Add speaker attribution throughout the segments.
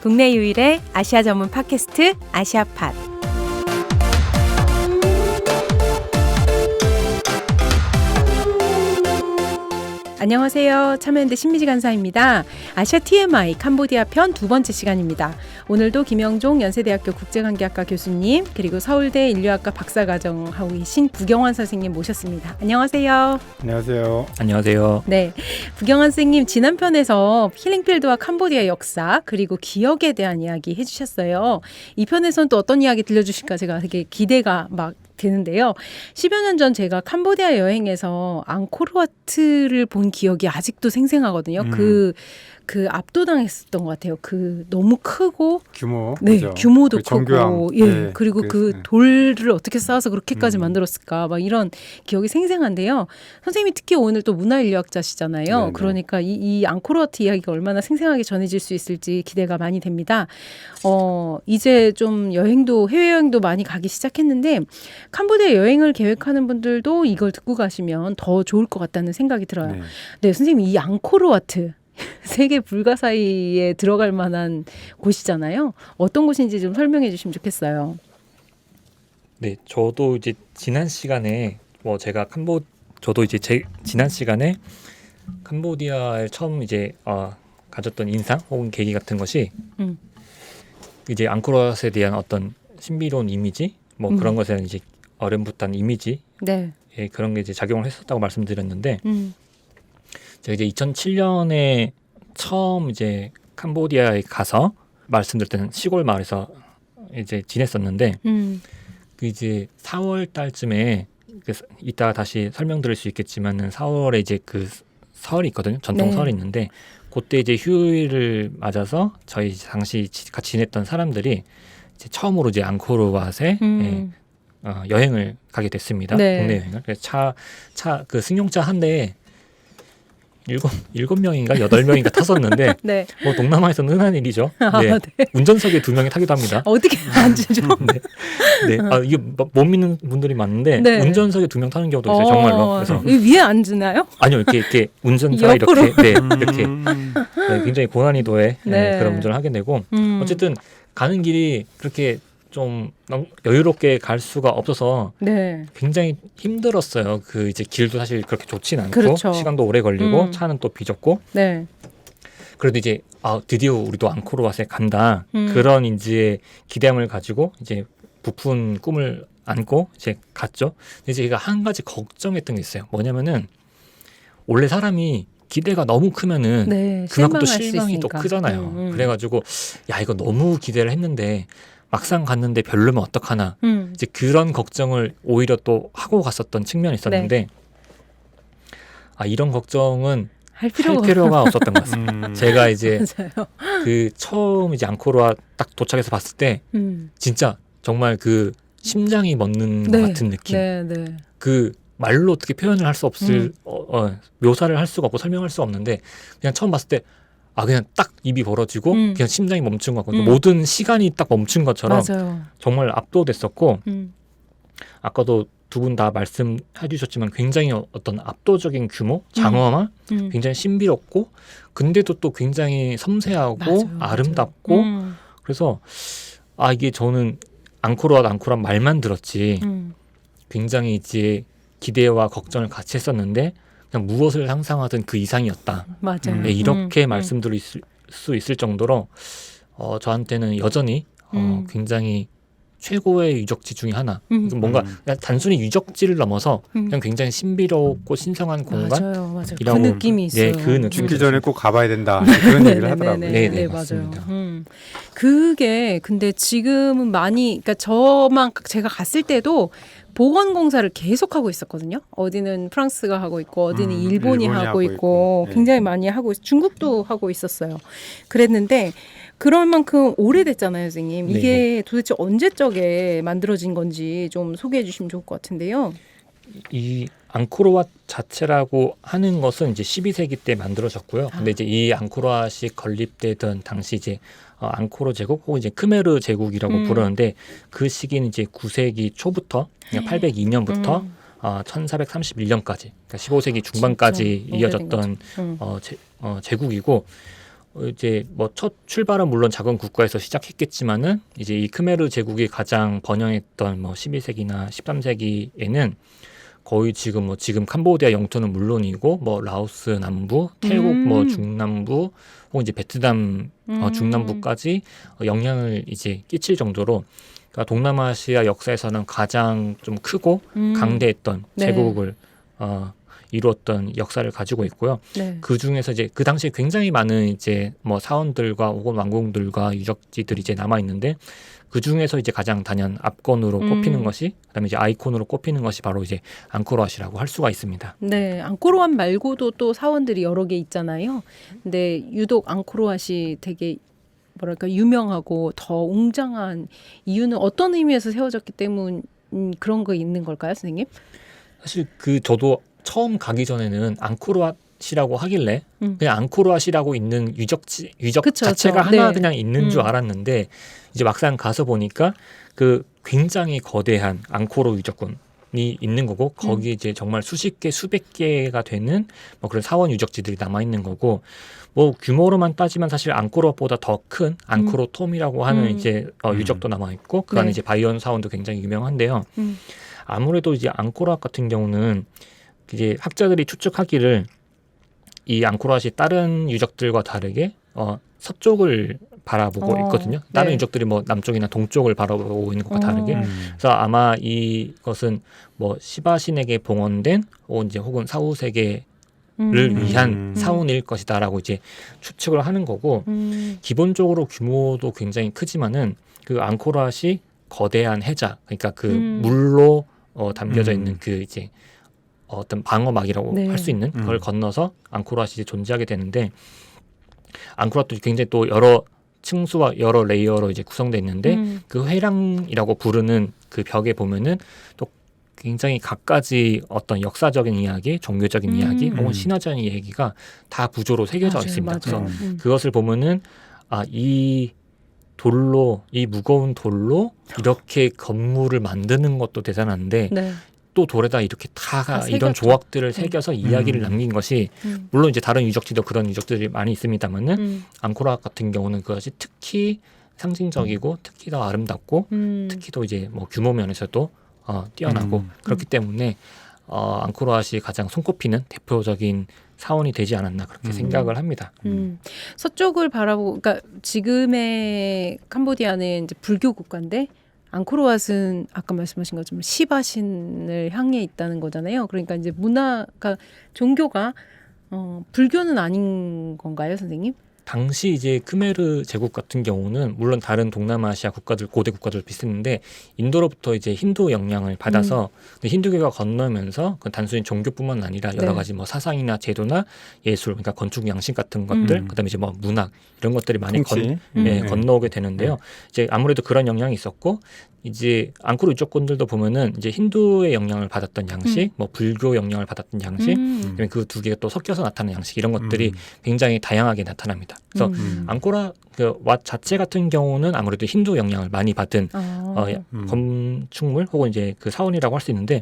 Speaker 1: 국내 유일의 아시아 전문 팟캐스트 아시아팟. 안녕하세요. 참여연대 신미지 간사입니다. 아시아 TMI 캄보디아 편 두 번째 시간입니다. 오늘도 김영종 연세대학교 국제관계학과 교수님 그리고 서울대 인류학과 박사과정 하고 계신 부경환 선생님 모셨습니다. 안녕하세요.
Speaker 2: 안녕하세요.
Speaker 3: 안녕하세요.
Speaker 1: 네, 부경환 선생님 지난 편에서 힐링필드와 캄보디아 역사 그리고 기억에 대한 이야기 해주셨어요. 이 편에서는 또 어떤 이야기 들려주실까 제가 되게 기대가 막 되는데요. 10여 년 전 제가 캄보디아 여행에서 앙코르와트를 본 기억이 아직도 생생하거든요. 그 압도당했었던 것 같아요. 그 너무 크고
Speaker 2: 규모,
Speaker 1: 네,
Speaker 2: 그죠?
Speaker 1: 규모도
Speaker 2: 그
Speaker 1: 크고,
Speaker 2: 정교함.
Speaker 1: 예,
Speaker 2: 네,
Speaker 1: 그리고 그
Speaker 2: 네.
Speaker 1: 돌을 어떻게 쌓아서 그렇게까지 만들었을까, 막 이런 기억이 생생한데요. 선생님이 특히 오늘 또 문화인류학자시잖아요.
Speaker 2: 네네.
Speaker 1: 그러니까 이 앙코르와트 이야기가 얼마나 생생하게 전해질 수 있을지 기대가 많이 됩니다. 이제 좀 여행도 해외 여행도 많이 가기 시작했는데 캄보디아 여행을 계획하는 분들도 이걸 듣고 가시면 더 좋을 것 같다는 생각이 들어요.
Speaker 2: 네.
Speaker 1: 네, 선생님 이 앙코르와트 세계 불가사의에 들어갈 만한 곳이잖아요. 어떤 곳인지 좀 설명해 주시면 좋겠어요.
Speaker 3: 네, 저도 이제 지난 시간에 저도 이제 지난 시간에 캄보디아에 처음 이제 가졌던 인상 혹은 계기 같은 것이 이제 앙코르왓에 대한 어떤 신비로운 이미지 그런 것에 대한 이제 어렴풋한 이미지
Speaker 1: 네.
Speaker 3: 예, 그런 게 이제 작용을 했었다고 말씀드렸는데 제가 이제 2007년에 처음 이제 캄보디아에 가서 말씀드릴 때는 시골 마을에서 이제 지냈었는데 그 이제 4월 달쯤에 이따가 다시 설명드릴 수 있겠지만은 4월에 이제 그 설이 있거든요. 전통
Speaker 1: 네.
Speaker 3: 설이 있는데 그때 이제 휴일을 맞아서 저희 당시 같이 지냈던 사람들이 이제 처음으로 이제 앙코르왓에 여행을 가게 됐습니다.
Speaker 1: 네.
Speaker 3: 국내 여행을. 그래서 그 승용차 한 대에 7명인가 8명인가 탔었는데
Speaker 1: 네.
Speaker 3: 뭐 동남아에서는 흔한 일이죠. 네.
Speaker 1: 네.
Speaker 3: 운전석에 2명이 타기도 합니다.
Speaker 1: 어떻게 앉으죠?
Speaker 3: 네. 이게 못 믿는 분들이 많은데
Speaker 1: 네.
Speaker 3: 운전석에 2명 타는 경우도 있어요. 정말로. 그래서
Speaker 1: 위에 앉으나요?
Speaker 3: 아니요, 이렇게 운전자가
Speaker 1: 옆으로?
Speaker 3: 이렇게 네, 굉장히 고난이도의
Speaker 1: 네.
Speaker 3: 그런 운전을 하게 되고 어쨌든 가는 길이 그렇게 좀 여유롭게 갈 수가 없어서
Speaker 1: 네.
Speaker 3: 굉장히 힘들었어요. 그 이제 길도 사실 그렇게 좋진 않고
Speaker 1: 그렇죠.
Speaker 3: 시간도 오래 걸리고 차는 또 비좁고
Speaker 1: 네.
Speaker 3: 그래도 이제 드디어 우리도 앙코르왓에 간다 그런 이제 기대감을 가지고 이제 부푼 꿈을 안고 이제 갔죠. 근데 이제 제가 한 가지 걱정했던 게 있어요. 뭐냐면은 원래 사람이 기대가 너무 크면은
Speaker 1: 네.
Speaker 3: 그만큼 또
Speaker 1: 실망할 수
Speaker 3: 실망이 또
Speaker 1: 있으니까.
Speaker 3: 크잖아요. 그래가지고 야 이거 너무 기대를 했는데 막상 갔는데 별로면 어떡하나 이제 그런 걱정을 오히려 또 하고 갔었던 측면이 있었는데 이런 걱정은
Speaker 1: 할
Speaker 3: 할 필요가 없었던 것 같습니다. 제가 이제
Speaker 1: 맞아요.
Speaker 3: 그 처음 이제 앙코르와 딱 도착해서 봤을 때 진짜 정말 그 심장이 멎는
Speaker 1: 네.
Speaker 3: 것 같은 느낌.
Speaker 1: 네, 네.
Speaker 3: 그 말로 어떻게 표현을 할 수 없을 묘사를 할 수가 없고 설명할 수 없는데 그냥 처음 봤을 때 그냥 딱 입이 벌어지고 그냥 심장이 멈춘 것 같고 모든 시간이 딱 멈춘 것처럼
Speaker 1: 맞아요.
Speaker 3: 정말 압도됐었고 아까도 두 분 다 말씀해 주셨지만 굉장히 어떤 압도적인 규모, 장엄함, 굉장히 신비롭고 근데도 또 굉장히 섬세하고
Speaker 1: 맞아요,
Speaker 3: 아름답고 그래서 이게 저는 앙코르왓 말만 들었지 굉장히 이제 기대와 걱정을 같이 했었는데 그냥 무엇을 상상하든 그 이상이었다.
Speaker 1: 맞아요.
Speaker 3: 네, 이렇게 말씀드릴 수 있을 정도로 저한테는 여전히 굉장히 최고의 유적지 중에 하나. 뭔가 그냥 단순히 유적지를 넘어서 그냥 굉장히 신비롭고 신성한 공간이라고.
Speaker 1: 맞아요. 그 느낌이 있어요.
Speaker 3: 네, 그 느낌이
Speaker 2: 죽기 전에 꼭 가봐야 된다. 그런 얘기를 하더라고요.
Speaker 3: 네,
Speaker 1: 맞아요.
Speaker 3: 맞습니다.
Speaker 1: 그게 근데 지금은 많이 그러니까 제가 갔을 때도 보건공사를 계속하고 있었거든요. 어디는 프랑스가 하고 있고 어디는 일본이 하고 있고 굉장히 많이 하고 중국도 하고 있었어요. 그랬는데 그럴 만큼 오래됐잖아요, 선생님. 이게 도대체 언제적에 만들어진 건지 좀 소개해 주시면 좋을 것 같은데요.
Speaker 3: 이 앙코르왓 자체라고 하는 것은 이제 12세기 때 만들어졌고요. 근데 이제 이 앙코르왓이 건립되던 당시 이제 앙코르 제국 혹은 이제 크메르 제국이라고 부르는데 그 시기는 이제 9세기 초부터 802년부터 1431년까지 그러니까 15세기 중반까지 이어졌던 제국이고 이제 뭐 첫 출발은 물론 작은 국가에서 시작했겠지만은 이제 이 크메르 제국이 가장 번영했던 뭐 12세기나 13세기에는 거의 지금 캄보디아 영토는 물론이고 뭐 라오스 남부, 태국 뭐 중남부 혹은 이제 베트남 중남부까지 영향을 이제 끼칠 정도로 그러니까 동남아시아 역사에서는 가장 좀 크고 강대했던
Speaker 1: 네.
Speaker 3: 제국을 이루었던 역사를 가지고 있고요.
Speaker 1: 네.
Speaker 3: 그 중에서 이제 그 당시에 굉장히 많은 이제 뭐 사원들과 혹은 왕궁들과 유적지들이 이제 남아 있는데 그 중에서 이제 가장 단연 압권으로 꼽히는 것이 그다음에 이제 아이콘으로 꼽히는 것이 바로 이제 앙코르왓이라고 할 수가 있습니다.
Speaker 1: 네, 앙코르왓 말고도 또 사원들이 여러 개 있잖아요. 근데 유독 앙코르왓이 되게 뭐랄까 유명하고 더 웅장한 이유는 어떤 의미에서 세워졌기 때문 그런 거 있는 걸까요, 선생님?
Speaker 3: 사실 저도 처음 가기 전에는 앙코르왓이라고 하길래 그냥 앙코르왓이라고 있는 유적
Speaker 1: 그쵸,
Speaker 3: 자체가
Speaker 1: 그쵸.
Speaker 3: 하나
Speaker 1: 네.
Speaker 3: 그냥 있는 줄 알았는데 이제 막상 가서 보니까 그 굉장히 거대한 앙코르 유적군이 있는 거고 거기 이제 정말 수십 개 수백 개가 되는 뭐 그런 사원 유적지들이 남아 있는 거고 뭐 규모로만 따지면 사실 앙코르왓보다 더 큰 앙코르톰이라고 하는 이제 유적도 남아 있고 그 안에
Speaker 1: 네.
Speaker 3: 이제 바이온 사원도 굉장히 유명한데요. 아무래도 이제 앙코르왓 같은 경우는 이제 학자들이 추측하기를 이 앙코르왓이 다른 유적들과 다르게 서쪽을 바라보고 있거든요. 다른
Speaker 1: 네.
Speaker 3: 유적들이 뭐 남쪽이나 동쪽을 바라보고 있는 것과 다르게. 그래서 아마 이것은 뭐 시바 신에게 봉헌된 혹은 사후 세계를 위한 사원일 것이다라고 이제 추측을 하는 거고 기본적으로 규모도 굉장히 크지만은 그 앙코르왓이 거대한 해자 그러니까 그 물로 담겨져 있는 그 이제 어떤 방어막이라고
Speaker 1: 네.
Speaker 3: 할 수 있는 그걸 건너서 앙코르왓이 이제 존재하게 되는데 앙코르왓도 굉장히 또 여러 층수와 여러 레이어로 이제 구성되어 있는데 그 회랑이라고 부르는 그 벽에 보면은 또 굉장히 갖가지 어떤 역사적인 이야기, 종교적인 이야기 혹은 신화적인 얘기가 다 구조로 새겨져
Speaker 1: 맞아요,
Speaker 3: 있습니다.
Speaker 1: 맞아요.
Speaker 3: 그래서 그것을 보면은 이 무거운 돌로 이렇게 건물을 만드는 것도 대단한데
Speaker 1: 네.
Speaker 3: 또 돌에다 이렇게 다
Speaker 1: 새겼죠.
Speaker 3: 이런 조각들을 새겨서 이야기를 남긴 것이 물론 이제 다른 유적지도 그런 유적들이 많이 있습니다만은 앙코르왓 같은 경우는 그것이 특히 상징적이고 특히 더 아름답고 특히 또 이제 뭐 규모 면에서도 뛰어나고 그렇기 때문에 앙코르왓이 가장 손꼽히는 대표적인 사원이 되지 않았나 그렇게 생각을 합니다.
Speaker 1: 서쪽을 바라보고, 그러니까 지금의 캄보디아는 이제 불교 국가인데 앙코르왓은 아까 말씀하신 것처럼 시바신을 향해 있다는 거잖아요. 그러니까 이제 문화가 종교가 불교는 아닌 건가요, 선생님?
Speaker 3: 당시 이제 크메르 제국 같은 경우는 물론 다른 동남아시아 국가들 고대 국가들 비슷했는데 인도로부터 이제 힌두 영향을 받아서 근데 힌두교가 건너면서 그 단순히 종교뿐만 아니라 여러
Speaker 1: 네.
Speaker 3: 가지 뭐 사상이나 제도나 예술 그러니까 건축 양식 같은 것들 그다음에 이제 뭐 문학 이런 것들이 많이 건너오게 되는데요. 이제 아무래도 그런 영향이 있었고 이제 앙코르 유적군들도 보면은 이제 힌두의 영향을 받았던 양식, 뭐 불교 영향을 받았던 양식, 그다음에 그 두 개가 또 섞여서 나타나는 양식 이런 것들이 굉장히 다양하게 나타납니다. 그래서 앙코르 왓 자체 같은 경우는 아무래도 힌두 영향을 많이 받은 건축물 혹은 이제 그 사원이라고 할 수 있는데,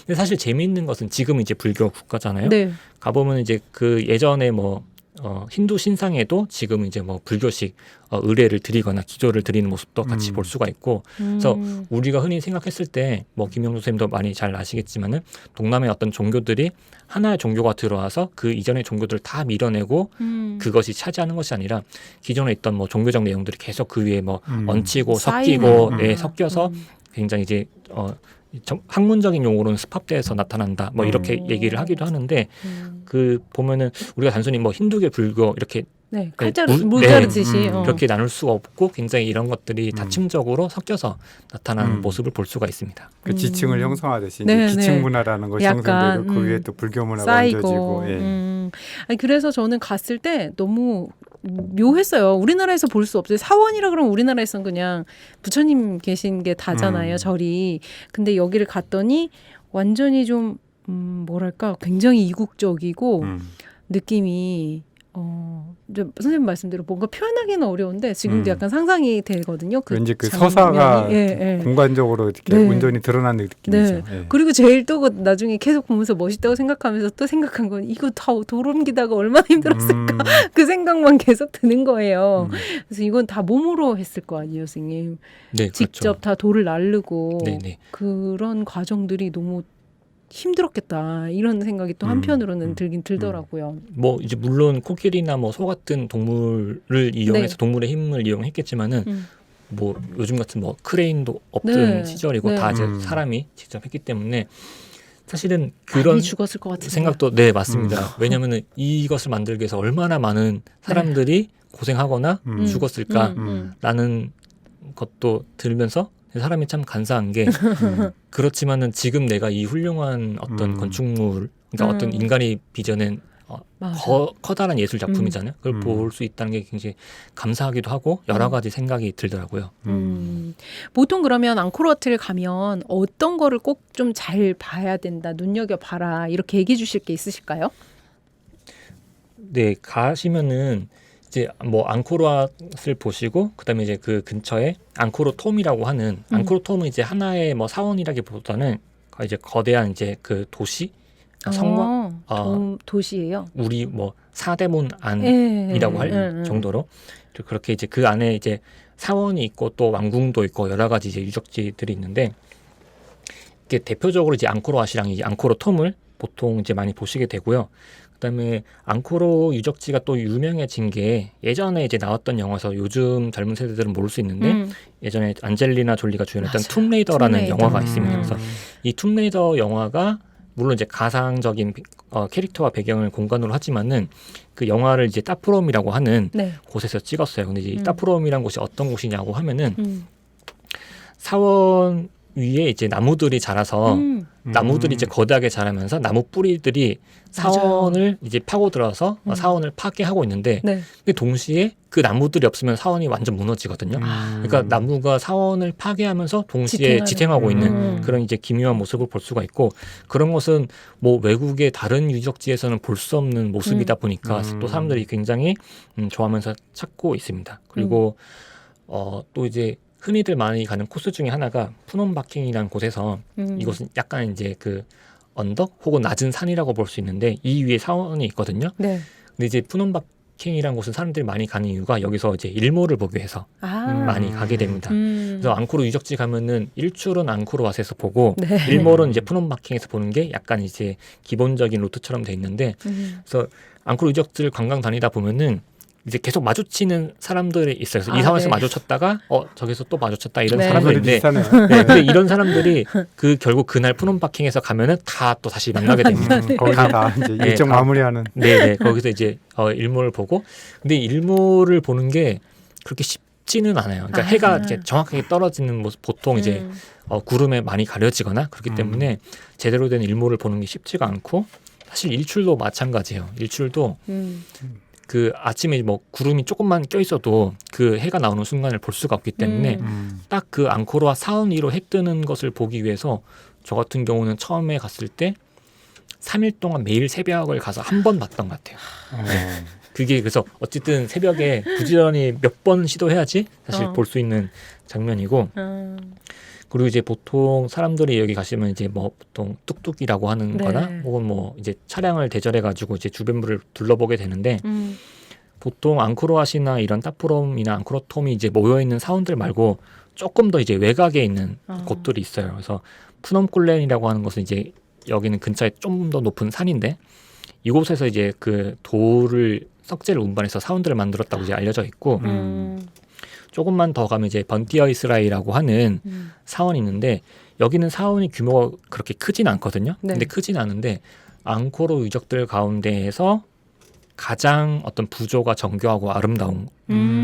Speaker 3: 근데 사실 재미있는 것은 지금 이제 불교 국가잖아요.
Speaker 1: 네.
Speaker 3: 가보면 이제 그 예전에 뭐 힌두 신상에도 지금 이제 뭐 불교식 의례를 드리거나 기도를 드리는 모습도 같이 볼 수가 있고, 그래서 우리가 흔히 생각했을 때 뭐 김영조 선생님도 많이 잘 아시겠지만은 동남의 어떤 종교들이 하나의 종교가 들어와서 그 이전의 종교들을 다 밀어내고 그것이 차지하는 것이 아니라 기존에 있던 뭐 종교적 내용들이 계속 그 위에 뭐 얹히고 섞이고 섞여서 굉장히 이제 학문적인 용어로는 스팝돼서 나타난다 뭐 이렇게 얘기를 하기도 하는데 그 보면은 우리가 단순히 뭐 힌두교 불교 이렇게
Speaker 1: 네, 물 자르듯이
Speaker 3: 그렇게 나눌 수가 없고 굉장히 이런 것들이 다층적으로 섞여서 나타나는 모습을 볼 수가 있습니다.
Speaker 2: 그 지층을 형성하듯이
Speaker 1: 네,
Speaker 2: 이제 기층
Speaker 1: 네.
Speaker 2: 문화라는 것이
Speaker 1: 약간,
Speaker 2: 형성되고 그 위에 또 불교 문화가
Speaker 1: 쌓이고.
Speaker 2: 얹어지고
Speaker 1: 아니, 그래서 저는 갔을 때 너무 묘했어요. 우리나라에서 볼 수 없어요. 사원이라 그러면 우리나라에서는 그냥 부처님 계신 게 다잖아요, 절이. 근데 여기를 갔더니 완전히 좀 뭐랄까 굉장히 이국적이고 느낌이 선생님 말씀대로 뭔가 표현하기는 어려운데 지금도 약간 상상이 되거든요.
Speaker 2: 왠지 그
Speaker 1: 장면이.
Speaker 2: 서사가
Speaker 1: 예.
Speaker 2: 공간적으로 이렇게
Speaker 1: 네.
Speaker 2: 온전히 드러나는 느낌이죠.
Speaker 1: 네.
Speaker 2: 예.
Speaker 1: 그리고 제일 또 나중에 계속 보면서 멋있다고 생각하면서 또 생각한 건 이거 다 도옮기다가 얼마나 힘들었을까 그 생각만 계속 드는 거예요. 그래서 이건 다 몸으로 했을 거 아니에요, 선생님.
Speaker 3: 네,
Speaker 1: 직접
Speaker 3: 그렇죠.
Speaker 1: 다 돌을 나르고
Speaker 3: 네네.
Speaker 1: 그런 과정들이 너무 힘들었겠다 이런 생각이 또 한편으로는 들긴 들더라고요.
Speaker 3: 뭐 이제 물론 코끼리나 뭐 소 같은 동물을 이용해서
Speaker 1: 네.
Speaker 3: 동물의 힘을 이용했겠지만은 뭐 요즘 같은 뭐 크레인도 없던
Speaker 1: 네.
Speaker 3: 시절이고
Speaker 1: 네.
Speaker 3: 다 이제 사람이 직접 했기 때문에 사실은 그런
Speaker 1: 많이 죽었을 것 같은데.
Speaker 3: 생각도 네 맞습니다. 왜냐하면은 이것을 만들기 위해서 얼마나 많은 사람들이 고생하거나 죽었을까라는 것도 들면서 사람이 참 간사한 게 그렇지만은 지금 내가 이 훌륭한 어떤 건축물 그러니까 어떤 인간이 빚어낸 커다란 예술 작품이잖아요. 그걸 볼 수 있다는 게 굉장히 감사하기도 하고 여러 가지 생각이 들더라고요.
Speaker 1: 보통 그러면 앙코르와트를 가면 어떤 거를 꼭 좀 잘 봐야 된다, 눈여겨봐라 이렇게 얘기해 주실 게 있으실까요?
Speaker 3: 네, 가시면은 이제 뭐 앙코르왓을 보시고 그다음에 이제 그 근처에 앙코르톰이라고 하는 앙코르톰은 이제 하나의 뭐 사원이라기보다는 이제 거대한 이제 그 도시 성곽
Speaker 1: 도시예요.
Speaker 3: 우리 뭐 사대문 안이라고 할 정도로 그렇게 이제 그 안에 이제 사원이 있고 또 왕궁도 있고 여러 가지 이제 유적지들이 있는데 이게 대표적으로 이제 앙코르왓이랑 이 앙코르톰을 보통 이제 많이 보시게 되고요. 그다음에 앙코르 유적지가 또 유명해진 게 예전에 이제 나왔던 영화에서 요즘 젊은 세대들은 모를 수 있는데 예전에 안젤리나 졸리가 주연했던 툼레이더라는 영화가 있습니다. 그래서 이 툼레이더 영화가 물론 이제 가상적인 캐릭터와 배경을 공간으로 하지만은 그 영화를 이제 따프롬이라고 하는 곳에서 찍었어요. 근데 이제 따프롬이라는 곳이 어떤 곳이냐고 하면은 사원 위에 이제 나무들이 자라서 나무들이 이제 거대하게 자라면서 나무 뿌리들이 사원을 이제 파고 들어서 사원을 파괴하고 있는데 그 동시에 그 나무들이 없으면 사원이 완전 무너지거든요. 그러니까 나무가 사원을 파괴하면서 동시에 지탱하고 있는 그런 이제 기묘한 모습을 볼 수가 있고 그런 것은 뭐 외국의 다른 유적지에서는 볼 수 없는 모습이다 보니까 또 사람들이 굉장히 좋아하면서 찾고 있습니다. 그리고 또 이제 흔히들 많이 가는 코스 중에 하나가 푸놈바킹이라는 곳에서 이곳은 약간 이제 그 언덕 혹은 낮은 산이라고 볼 수 있는데 이 위에 사원이 있거든요. 근데 이제 푸놈바킹이라는 곳은 사람들이 많이 가는 이유가 여기서 이제 일몰을 보기 위해서 많이 가게 됩니다. 그래서 앙코르 유적지 가면은 일출은 앙코르왓에서 보고 일몰은 이제 푸놈바킹에서 보는 게 약간 이제 기본적인 루트처럼 돼 있는데 그래서 앙코르 유적지를 관광 다니다 보면은 이제 계속 마주치는 사람들이 있어요. 그래서 이 상황에서 마주쳤다가 저기서 또 마주쳤다 이런 사람들인데 근데 이런 사람들이 결국 그날 푸놈바킹에서 가면은 다 또 다시 만나게 됩니다.
Speaker 2: 거기서 다 이제 일정 마무리하는.
Speaker 3: 네네. 거기서 이제 일몰을 보고 근데 일몰을 보는 게 그렇게 쉽지는 않아요. 그러니까 해가 이렇게 정확하게 떨어지는 모습 보통 이제 구름에 많이 가려지거나 그렇기 때문에 제대로 된 일몰을 보는 게 쉽지가 않고 사실 일출도 마찬가지예요. 일출도 그 아침에 뭐 구름이 조금만 껴 있어도 그 해가 나오는 순간을 볼 수가 없기 때문에 딱 그 앙코르와 사원 위로 해 뜨는 것을 보기 위해서 저 같은 경우는 처음에 갔을 때 3일 동안 매일 새벽을 가서 한 번 봤던 것 같아요. 그게 그래서 어쨌든 새벽에 부지런히 몇 번 시도해야지 사실 볼 수 있는 장면이고 그리고 이제 보통 사람들이 여기 가시면 이제 뭐 보통 뚝뚝이라고 하는 거나 혹은 뭐 이제 차량을 대절해 가지고 이제 주변부를 둘러보게 되는데 보통 앙코르왓이나 이런 따프롬이나 앙코르톰이 이제 모여 있는 사원들 말고 조금 더 이제 외곽에 있는 곳들이 있어요. 그래서 푸놈쿨렌이라고 하는 것은 이제 여기는 근처에 좀 더 높은 산인데 이곳에서 이제 그 돌을 석재를 운반해서 사원들을 만들었다고 이제 알려져 있고 조금만 더 가면 이제 번티어이스라이라고 하는 사원이 있는데 여기는 사원이 규모가 그렇게 크진 않거든요. 근데 크진 않은데 앙코르 유적들 가운데에서 가장 어떤 구조가 정교하고 아름다운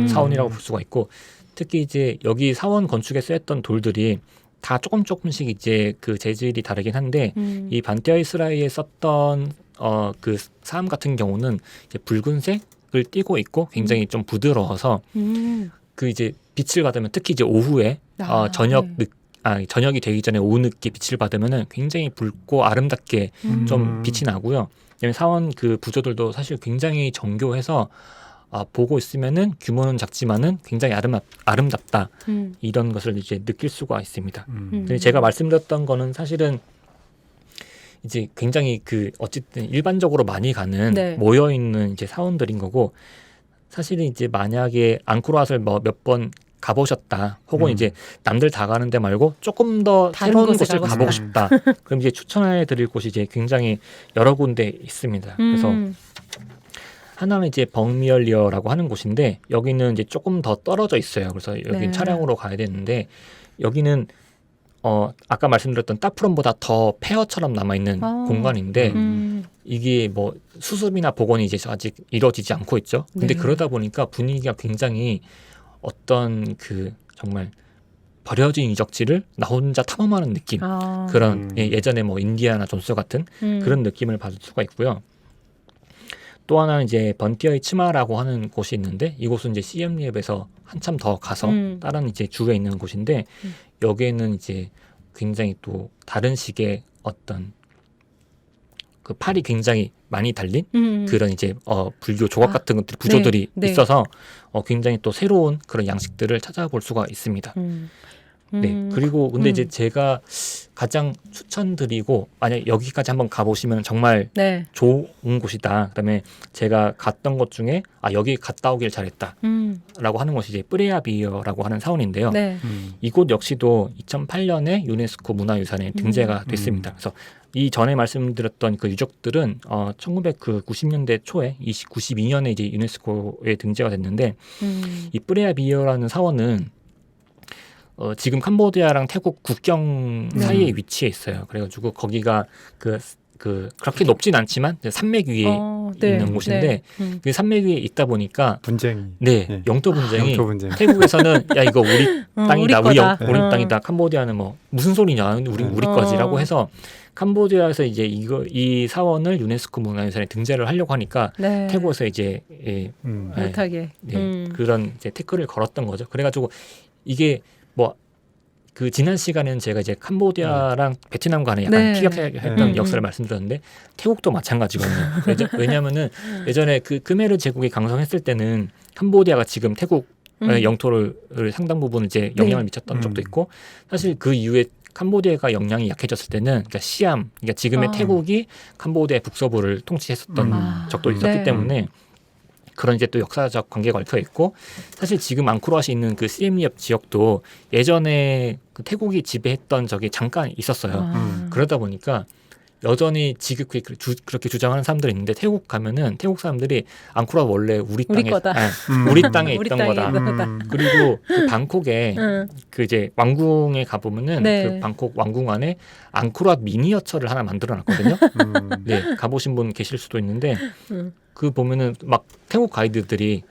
Speaker 3: 사원이라고 볼 수가 있고 특히 이제 여기 사원 건축에 쓰였던 돌들이 다 조금씩 이제 그 재질이 다르긴 한데 이 반티어이스라이에 썼던 그 사암 같은 경우는 이제 붉은색을 띠고 있고 굉장히 좀 부드러워서 그 이제 빛을 받으면 특히 이제 오후에 저녁이 되기 전에 오후 늦게 빛을 받으면은 굉장히 붉고 아름답게 좀 빛이 나고요. 왜냐면 사원 그 구조들도 사실 굉장히 정교해서 보고 있으면은 규모는 작지만은 굉장히 아름답다 이런 것을 이제 느낄 수가 있습니다. 근데 제가 말씀드렸던 거는 사실은 이제 굉장히 그 어쨌든 일반적으로 많이 가는
Speaker 1: 네.
Speaker 3: 모여 있는 이제 사원들인 거고 사실은 이제 만약에 앙코르왓을 뭐 몇 번 가보셨다 혹은 이제 남들 다 가는 데 말고 조금 더
Speaker 1: 다른
Speaker 3: 새로운
Speaker 1: 곳에
Speaker 3: 곳을
Speaker 1: 가고
Speaker 3: 가보고 싶다. 그럼 이제 추천해 드릴 곳이 이제 굉장히 여러 군데 있습니다. 그래서 하나는 이제 벙미얼리어라고 하는 곳인데 여기는 이제 조금 더 떨어져 있어요. 그래서 여기
Speaker 1: 네.
Speaker 3: 차량으로 가야 되는데 여기는 아까 말씀드렸던 따프론보다 더 폐허처럼 남아있는 공간인데 이게 뭐 수습이나 복원이 이제 아직 이루어지지 않고 있죠. 근데
Speaker 1: 네.
Speaker 3: 그러다 보니까 분위기가 굉장히 어떤 그 정말 버려진 유적지를 나 혼자 탐험하는 느낌 그런 예전에 뭐 인디아나 존스 같은 그런 느낌을 받을 수가 있고요. 또 하나는 이제 번티어의 치마라고 하는 곳이 있는데 이곳은 이제 CM리앱에서 한참 더 가서 다른 이제 주에 있는 곳인데 여기에는 이제 굉장히 또 다른 식의 어떤 그 팔이 굉장히 많이 달린 그런 이제 불교 조각 같은 것들 구조들이
Speaker 1: 네.
Speaker 3: 있어서 굉장히 또 새로운 그런 양식들을 찾아볼 수가 있습니다. 네. 그리고 근데 이제 제가 가장 추천드리고 만약 여기까지 한번 가보시면 정말
Speaker 1: 네.
Speaker 3: 좋은 곳이다. 그다음에 제가 갔던 것 중에 여기 갔다 오길 잘했다라고 하는 곳이 이제 프레아비어라고 하는 사원인데요.
Speaker 1: 네.
Speaker 3: 이곳 역시도 2008년에 유네스코 문화유산에 등재가 됐습니다. 그래서 이 전에 말씀드렸던 그 유적들은 1990년대 초에 92년에 이제 유네스코에 등재가 됐는데 이 프레아비어라는 사원은 지금 캄보디아랑 태국 국경 사이에 위치해 있어요. 그래가지고 거기가 그렇게 높진 않지만 산맥 위에 있는 곳인데 그 산맥 위에 있다 보니까
Speaker 2: 분쟁이
Speaker 3: 영토 분쟁이
Speaker 2: 영토 분쟁.
Speaker 3: 태국에서는 야 이거 우리 땅이다,
Speaker 1: 우리 거다.
Speaker 3: 우리 땅이다. 캄보디아는 뭐 무슨 소리냐, 우리 거지라고 해서 캄보디아에서 이제 이 사원을 유네스코 문화유산에 등재를 하려고 하니까
Speaker 1: 네.
Speaker 3: 태국에서 이제
Speaker 1: 못하게
Speaker 3: 그런 이제 태클을 걸었던 거죠. 그래가지고 이게 뭐 그 지난 시간에는 제가 이제 캄보디아랑 베트남 간에 약간 피격했던 역사를 말씀드렸는데 태국도 마찬가지거든요. 왜냐하면은 예전에 그 크메르 제국이 강성했을 때는 캄보디아가 지금 태국 영토를 상당 부분 이제 영향을 미쳤던 적도 있고 사실 그 이후에 캄보디아가 영향이 약해졌을 때는 그러니까 시암, 그러니까 지금의 태국이 캄보디아 북서부를 통치했었던 적도 있었기 때문에. 그런 이제 또 역사적 관계가 얽혀 있고 사실 지금 앙코르왓이 있는 그 CM리앱 지역도 예전에 그 태국이 지배했던 적이 잠깐 있었어요. 그러다 보니까 여전히 지극히 그렇게 주장하는 사람들이 있는데 태국 가면은 태국 사람들이 앙코르왓 원래 우리 땅에 우리 땅에 있던 거다. 그리고 그 방콕에 그 이제 왕궁에 가보면은 그 방콕 왕궁 안에 앙코르왓 미니어처를 하나 만들어놨거든요. 네, 가보신 분 계실 수도 있는데 그 보면은 막 태국 가이드들이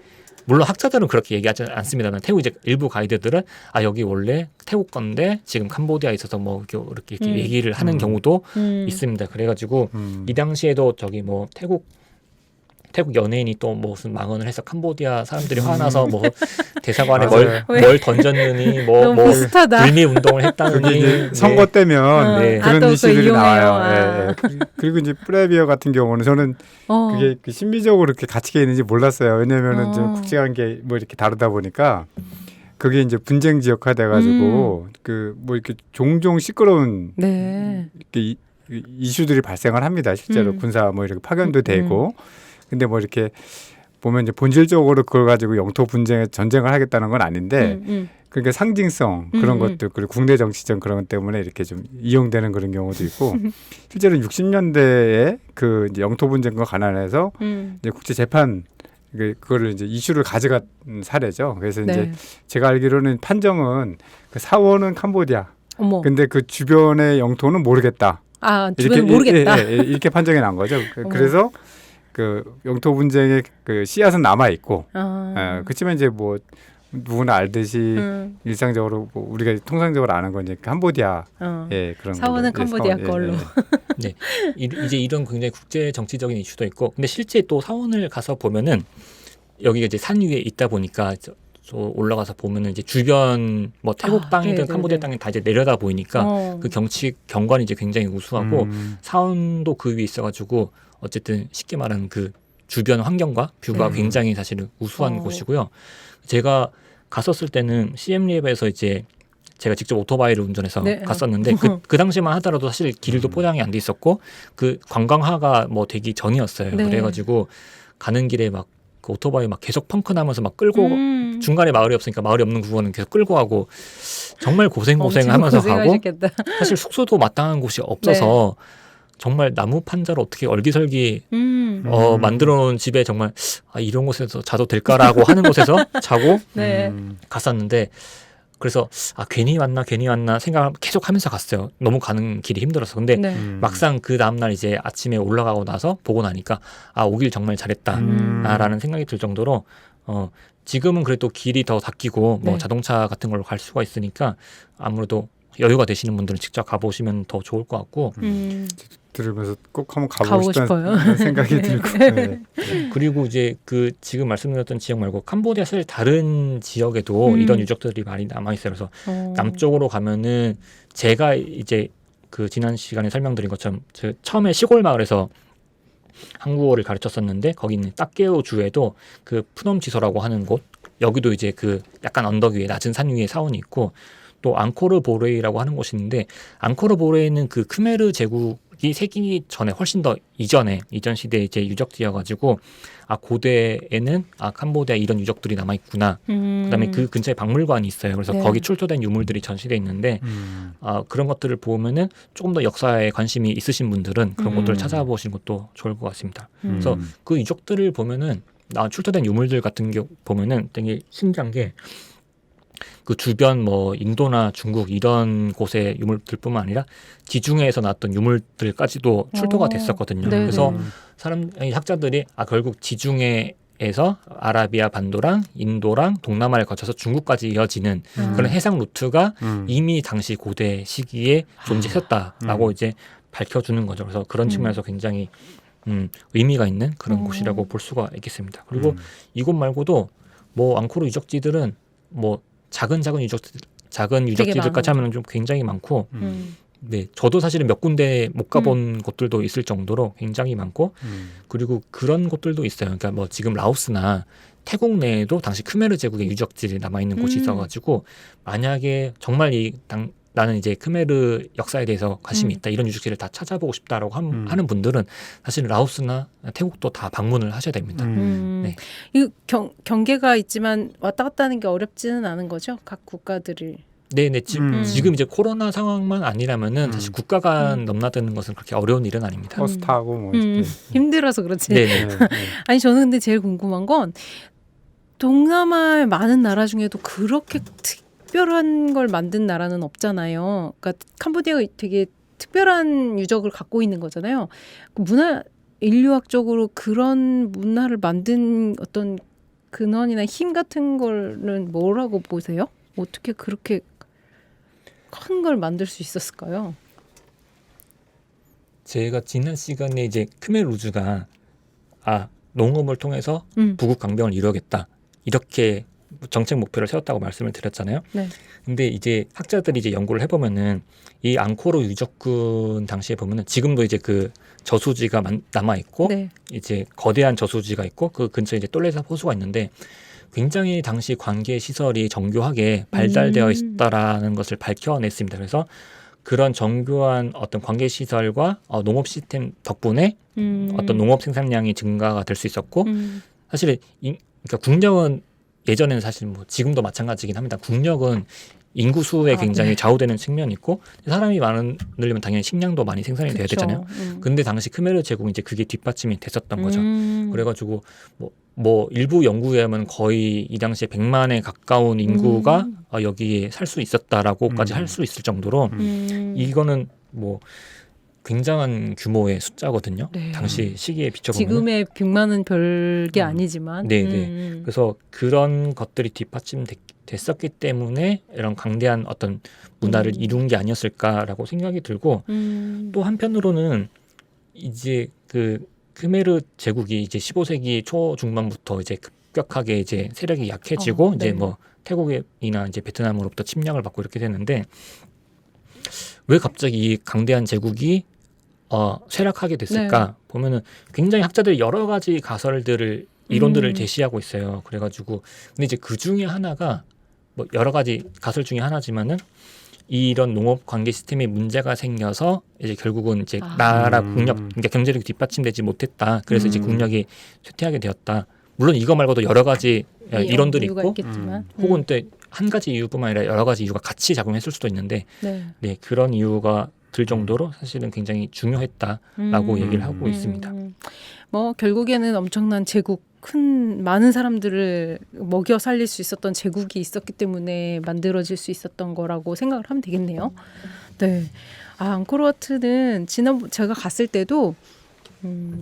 Speaker 3: 물론 학자들은 그렇게 얘기하지 않습니다만 태국 이제 일부 가이드들은 여기 원래 태국 건데 지금 캄보디아에 있어서 뭐 이렇게 얘기를 하는 경우도 있습니다. 그래가지고 이 당시에도 저기 뭐 태국 연예인이 또 무슨 망언을 해서 캄보디아 사람들이 화나서 뭐 대사관에 뭘 던졌느니 뭐 불미 운동을 했다느니
Speaker 2: 선거 때면 그런 이슈들이 나와요. 그리고 이제 프레비어 같은 경우는 저는 그게 신비적으로 그렇게 가치가 있는지 몰랐어요. 왜냐하면은 좀 국제관계 뭐 이렇게 다루다 보니까 그게 이제 분쟁 지역화 돼가지고 그 뭐 이렇게 종종 시끄러운 이렇게 이슈들이 발생을 합니다. 실제로 군사 뭐 이렇게 파견도 되고. 근데 뭐 이렇게 보면 이제 본질적으로 그걸 가지고 영토 분쟁에 전쟁을 하겠다는 건 아닌데 그러니까 상징성 그런 것들 그리고 국내 정치적 그런 것 때문에 이렇게 좀 이용되는 그런 경우도 있고 실제로 60년대에 그 이제 영토 분쟁과 관련해서 이제 국제 재판 그거를 이제 이슈를 가져간 사례죠. 그래서 이제 제가 알기로는 판정은 그 사원은 캄보디아, 근데 그 주변의 영토는 모르겠다.
Speaker 1: 주변은 모르겠다.
Speaker 2: 이렇게 판정이 난 거죠. 그래서 그 영토 분쟁의 그 씨앗은 남아 있고, 그렇지만 이제 뭐 누구나 알듯이 일상적으로 뭐 우리가 통상적으로 아는 건 이제 캄보디아 그런
Speaker 1: 사원은 kam보디아 걸로.
Speaker 3: 네, 이제 이런 굉장히 국제 정치적인 이슈도 있고, 근데 실제 또 사원을 가서 보면은 여기가 이제 산 위에 있다 보니까 저 올라가서 보면은 이제 주변 뭐 태국 땅이든 캄보디아 땅이 다 이제 내려다 보이니까 그 경관이 이제 굉장히 우수하고 사원도 그 위에 있어가지고 어쨌든 쉽게 말하는 그 주변 환경과 뷰가 굉장히 사실은 우수한 곳이고요. 제가 갔었을 때는 시엠리앱에서 이제 제가 직접 오토바이를 운전해서 갔었는데 그 당시만 하더라도 사실 길도 포장이 안 돼 있었고 그 관광화가 뭐 되기 전이었어요. 그래가지고 가는 길에 막 그 오토바이 막 계속 펑크 나면서 막 끌고 중간에 마을이 없으니까 마을이 없는 구간은 계속 끌고 가고 정말 고생하면서 가고 사실 숙소도 마땅한 곳이 없어서 정말 나무 판자로 어떻게 얼기설기 만들어 놓은 집에 정말 이런 곳에서 자도 될까라고 하는 곳에서 자고 갔었는데 그래서 괜히 왔나 생각을 계속 하면서 갔어요. 너무 가는 길이 힘들어서. 근데 막상 그 다음날 이제 아침에 올라가고 나서 보고 나니까 오길 정말 잘했다라는 생각이 들 정도로 지금은 그래도 길이 더 닦이고 뭐 자동차 같은 걸로 갈 수가 있으니까 아무래도 여유가 되시는 분들은 직접 가보시면 더 좋을 것 같고
Speaker 2: 들으면서 꼭 한번 가보고 싶다는 생각이 들고
Speaker 3: 그리고 이제 그 지금 말씀드렸던 지역 말고 캄보디아 사실 다른 지역에도 이런 유적들이 많이 남아 있어요. 그래서 남쪽으로 가면은 제가 이제 그 지난 시간에 설명드린 것처럼 처음에 시골 마을에서 한국어를 가르쳤었는데 거기 있는 딱게오 주에도 그 푸놈지소라고 하는 곳 여기도 이제 그 약간 언덕 위에 낮은 산 위에 사원이 있고 또 앙코르 보레이라고 하는 곳이 있는데 앙코르 보레이는 그 크메르 제국이 생기기 전에 훨씬 더 이전 시대에 이제 유적지여가지고 고대에는 캄보디아 이런 유적들이 남아 있구나. 그다음에 그 근처에 박물관이 있어요. 그래서 거기 출토된 유물들이 전시돼 있는데 그런 것들을 보면은 조금 더 역사에 관심이 있으신 분들은 그런 것들을 찾아보시는 것도 좋을 것 같습니다. 그래서 그 유적들을 보면은 출토된 유물들 같은 게 보면은 되게 신기한 게 그 주변 뭐 인도나 중국 이런 곳의 유물들뿐만 아니라 지중해에서 나왔던 유물들까지도 출토가 됐었거든요. 그래서 학자들이 결국 지중해에서 아라비아 반도랑 인도랑 동남아를 거쳐서 중국까지 이어지는 그런 해상 루트가 이미 당시 고대 시기에 존재했었다라고 이제 밝혀주는 거죠. 그래서 그런 측면에서 굉장히 의미가 있는 그런 곳이라고 볼 수가 있겠습니다. 그리고 이곳 말고도 뭐 앙코르 유적지들은 뭐 작은 유적지들까지 하면 좀 굉장히 많고 네, 저도 사실은 몇 군데 못 가본 곳들도 있을 정도로 굉장히 많고 그리고 그런 곳들도 있어요. 그러니까 뭐 지금 라오스나 태국 내에도 당시 크메르 제국의 유적지들이 남아있는 곳이 있어가지고 만약에 정말 나는 이제 크메르 역사에 대해서 관심이 있다 이런 유적지를 다 찾아보고 싶다라고 하는 분들은 사실 라오스나 태국도 다 방문을 하셔야 됩니다.
Speaker 1: 네. 이 경계가 있지만 왔다 갔다 하는 게 어렵지는 않은 거죠? 각 국가들을.
Speaker 3: 네네. 지금 이제 코로나 상황만 아니라면은 사실 국가 간 넘나드는 것은 그렇게 어려운 일은 아닙니다.
Speaker 2: 버스 타고 뭐
Speaker 1: 힘들어서 그렇지.
Speaker 3: 네네.
Speaker 1: 아니 저는 근데 제일 궁금한 건 동남아의 많은 나라 중에도 그렇게 특별한 걸 만든 나라는 없잖아요. 그러니까 캄보디아가 되게 특별한 유적을 갖고 있는 거잖아요. 그 인류학적으로 그런 문화를 만든 어떤 근원이나 힘 같은 거는 뭐라고 보세요? 어떻게 그렇게 큰 걸 만들 수 있었을까요?
Speaker 3: 제가 지난 시간에 이제 크메르 루즈가 농업을 통해서 부국 강병을 이루겠다 이렇게 정책 목표를 세웠다고 말씀을 드렸잖아요. 근데 이제 학자들이 이제 연구를 해보면은 이 앙코르 유적군 당시에 보면은 지금도 이제 그 저수지가 남아 있고 이제 거대한 저수지가 있고 그 근처에 이제 똘레삽 호수가 있는데 굉장히 당시 관계 시설이 정교하게 발달되어 있다라는 것을 밝혀냈습니다. 그래서 그런 정교한 어떤 관계 시설과 농업 시스템 덕분에 어떤 농업 생산량이 증가가 될 수 있었고 사실 그러니까 국력은 예전에는 사실 뭐 지금도 마찬가지긴 합니다. 국력은 인구 수에 굉장히 좌우되는 측면이 있고 사람이 많으려면 당연히 식량도 많이 생산이 돼야 되잖아요. 근데 당시 크메르 제국은 이제 그게 뒷받침이 됐었던 거죠. 그래가지고 뭐 일부 연구에 하면 거의 이 당시에 100만에 가까운 인구가 여기에 살 수 있었다라고까지 할 수 있을 정도로 이거는 뭐 굉장한 규모의 숫자거든요. 당시 시기에 비춰보면
Speaker 1: 지금의 100만은 별게 아니지만
Speaker 3: 네네. 그래서 그런 것들이 뒷받침됐었기 때문에 이런 강대한 어떤 문화를 이룬 게 아니었을까라고 생각이 들고 또 한편으로는 이제 그 크메르 제국이 이제 15세기 초중반부터 이제 급격하게 이제 세력이 약해지고 이제 뭐 태국이나 이제 베트남으로부터 침략을 받고 이렇게 되는데 왜 갑자기 이 강대한 제국이 쇠락하게 됐을까 보면은 굉장히 학자들이 여러 가지 가설들을 이론들을 제시하고 있어요. 그래가지고 근데 이제 그 중에 하나가 뭐 여러 가지 가설 중에 하나지만은 이런 농업 관계 시스템에 문제가 생겨서 이제 결국은 이제 나라 국력, 그러니까 경제력이 뒷받침되지 못했다. 그래서 이제 국력이 쇠퇴하게 되었다. 물론 이거 말고도 여러 가지 이론들이 있고, 혹은 또 한 가지 이유뿐만 아니라 여러 가지 이유가 같이 작용했을 수도 있는데, 네, 그런 이유가 들 정도로 사실은 굉장히 중요했다라고 얘기를 하고 있습니다.
Speaker 1: 뭐 결국에는 엄청난 제국, 많은 사람들을 먹여 살릴 수 있었던 제국이 있었기 때문에 만들어질 수 있었던 거라고 생각을 하면 되겠네요. 네. 앙코르와트는 제가 갔을 때도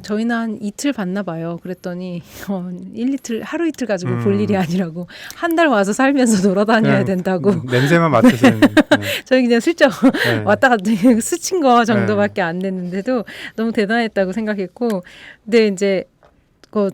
Speaker 1: 저희는 한 이틀 봤나 봐요. 그랬더니 하루 이틀 가지고 볼 일이 아니라고 한 달 와서 살면서 돌아다녀야 된다고.
Speaker 2: 냄새만 맡으시는.
Speaker 1: 저희 그냥 슬쩍 왔다 갔다 스친 거 정도밖에 안 됐는데도 너무 대단했다고 생각했고, 근데 이제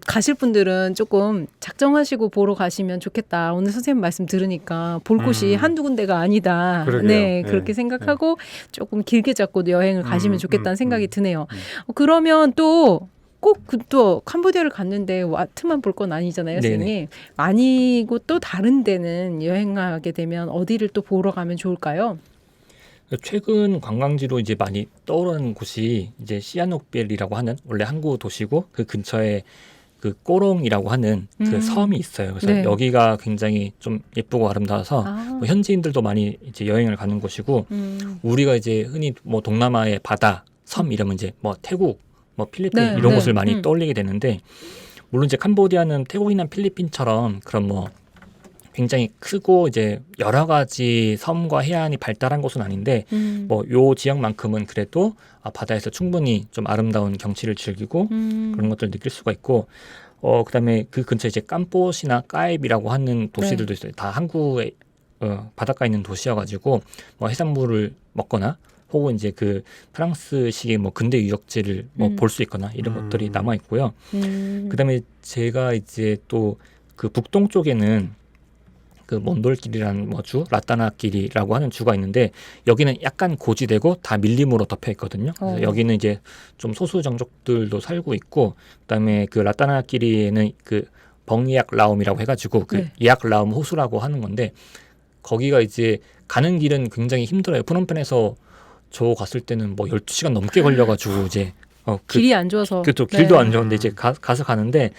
Speaker 1: 가실 분들은 조금 작정하시고 보러 가시면 좋겠다. 오늘 선생님 말씀 들으니까 볼 곳이 한두 군데가 아니다. 네, 그렇게 생각하고 조금 길게 잡고 여행을 가시면 좋겠다는 생각이 드네요. 그러면 또 꼭 또 캄보디아를 갔는데 와트만 볼 건 아니잖아요, 선생님. 아니고 또 다른 데는 여행하게 되면 어디를 또 보러 가면 좋을까요?
Speaker 3: 최근 관광지로 이제 많이 떠오르는 곳이 이제 시아녹벨이라고 하는 원래 항구 도시고 그 근처에 그 꼬롱이라고 하는 그 섬이 있어요. 그래서 여기가 굉장히 좀 예쁘고 아름다워서 뭐 현지인들도 많이 이제 여행을 가는 곳이고, 우리가 이제 흔히 뭐 동남아의 바다, 섬 이러면 이제 뭐 태국, 뭐 필리핀 이런 곳을 많이 떠올리게 되는데, 물론 이제 캄보디아는 태국이나 필리핀처럼 그런 뭐 굉장히 크고 이제 여러 가지 섬과 해안이 발달한 곳은 아닌데 뭐 요 지역만큼은 그래도 바다에서 충분히 좀 아름다운 경치를 즐기고 그런 것들을 느낄 수가 있고, 그다음에 그 근처에 이제 깜뽀시나 까입이라고 하는 도시들도 있어요. 다 항구에 바닷가에 있는 도시여가지고 뭐 해산물을 먹거나 혹은 이제 그 프랑스식의 뭐 근대 유적지를 뭐 볼 수 있거나 이런 것들이 남아 있고요. 그다음에 제가 이제 또 그 북동쪽에는 그 몬돌길이라는 뭐 주, 라따나길이라고 하는 주가 있는데 여기는 약간 고지되고 다 밀림으로 덮여 있거든요. 그래서 여기는 이제 좀 소수 정족들도 살고 있고, 그다음에 그 라따나길이에는 그 벙이약 라움이라고 해가지고 그 이약 라움 호수라고 하는 건데, 거기가 이제 가는 길은 굉장히 힘들어요. 프놈펜에서 저 갔을 때는 뭐 12시간 넘게 걸려가지고 이제
Speaker 1: 길이 안 좋아서.
Speaker 3: 그렇죠. 길도 안 좋은데 이제 가서 가는데,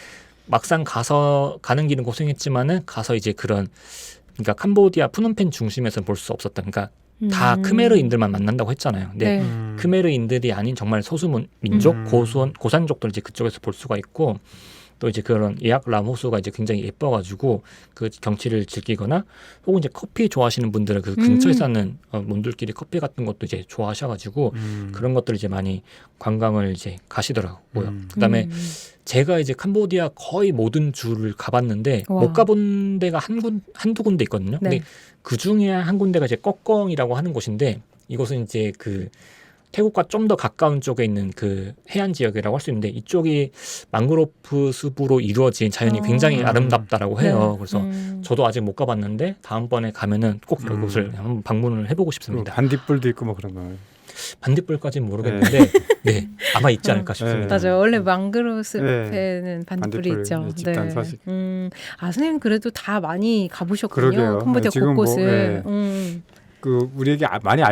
Speaker 3: 막상 가서 가는 길은 고생했지만은 가서 이제 그러니까 캄보디아 프놈펜 중심에서 볼 수 없었다. 그러니까 다 크메르인들만 만난다고 했잖아요. 근데 크메르인들이 아닌 정말 소수 민족, 고산족들 이제 그쪽에서 볼 수가 있고, 또 이제 그런 예약람 호수가 이제 굉장히 예뻐가지고 그 경치를 즐기거나, 혹은 이제 커피 좋아하시는 분들은 그 근처에 사는 몬돌끼리 커피 같은 것도 이제 좋아하셔가지고 그런 것들 이제 많이 관광을 이제 가시더라고요. 그다음에 제가 이제 캄보디아 거의 모든 주를 가봤는데 못 가본 데가 한두 군데 있거든요. 근데 그 중에 한 군데가 이제 꺼꺼이라고 하는 곳인데, 이곳은 이제 그 태국과 좀 더 가까운 쪽에 있는 그 해안 지역이라고 할 수 있는데, 이쪽이 망그로브 숲으로 이루어진 자연이 굉장히 아름답다라고 해요. 그래서 저도 아직 못 가봤는데 다음번에 가면은 꼭 이곳을 한번 방문을 해보고 싶습니다.
Speaker 2: 반딧불도 있고 뭐 그런 거.
Speaker 3: 반딧불까지는 모르겠는데 네, 아마 있지 않을까 싶습니다.
Speaker 1: 맞아요. 원래 망그로브 숲에는 반딧불이 있죠.
Speaker 2: 집단 서식.
Speaker 1: 선생님 그래도 다 많이 가보셨군요.
Speaker 2: 그러게요.
Speaker 1: 캄보디아 곳곳을.
Speaker 2: 그 우리에게 많이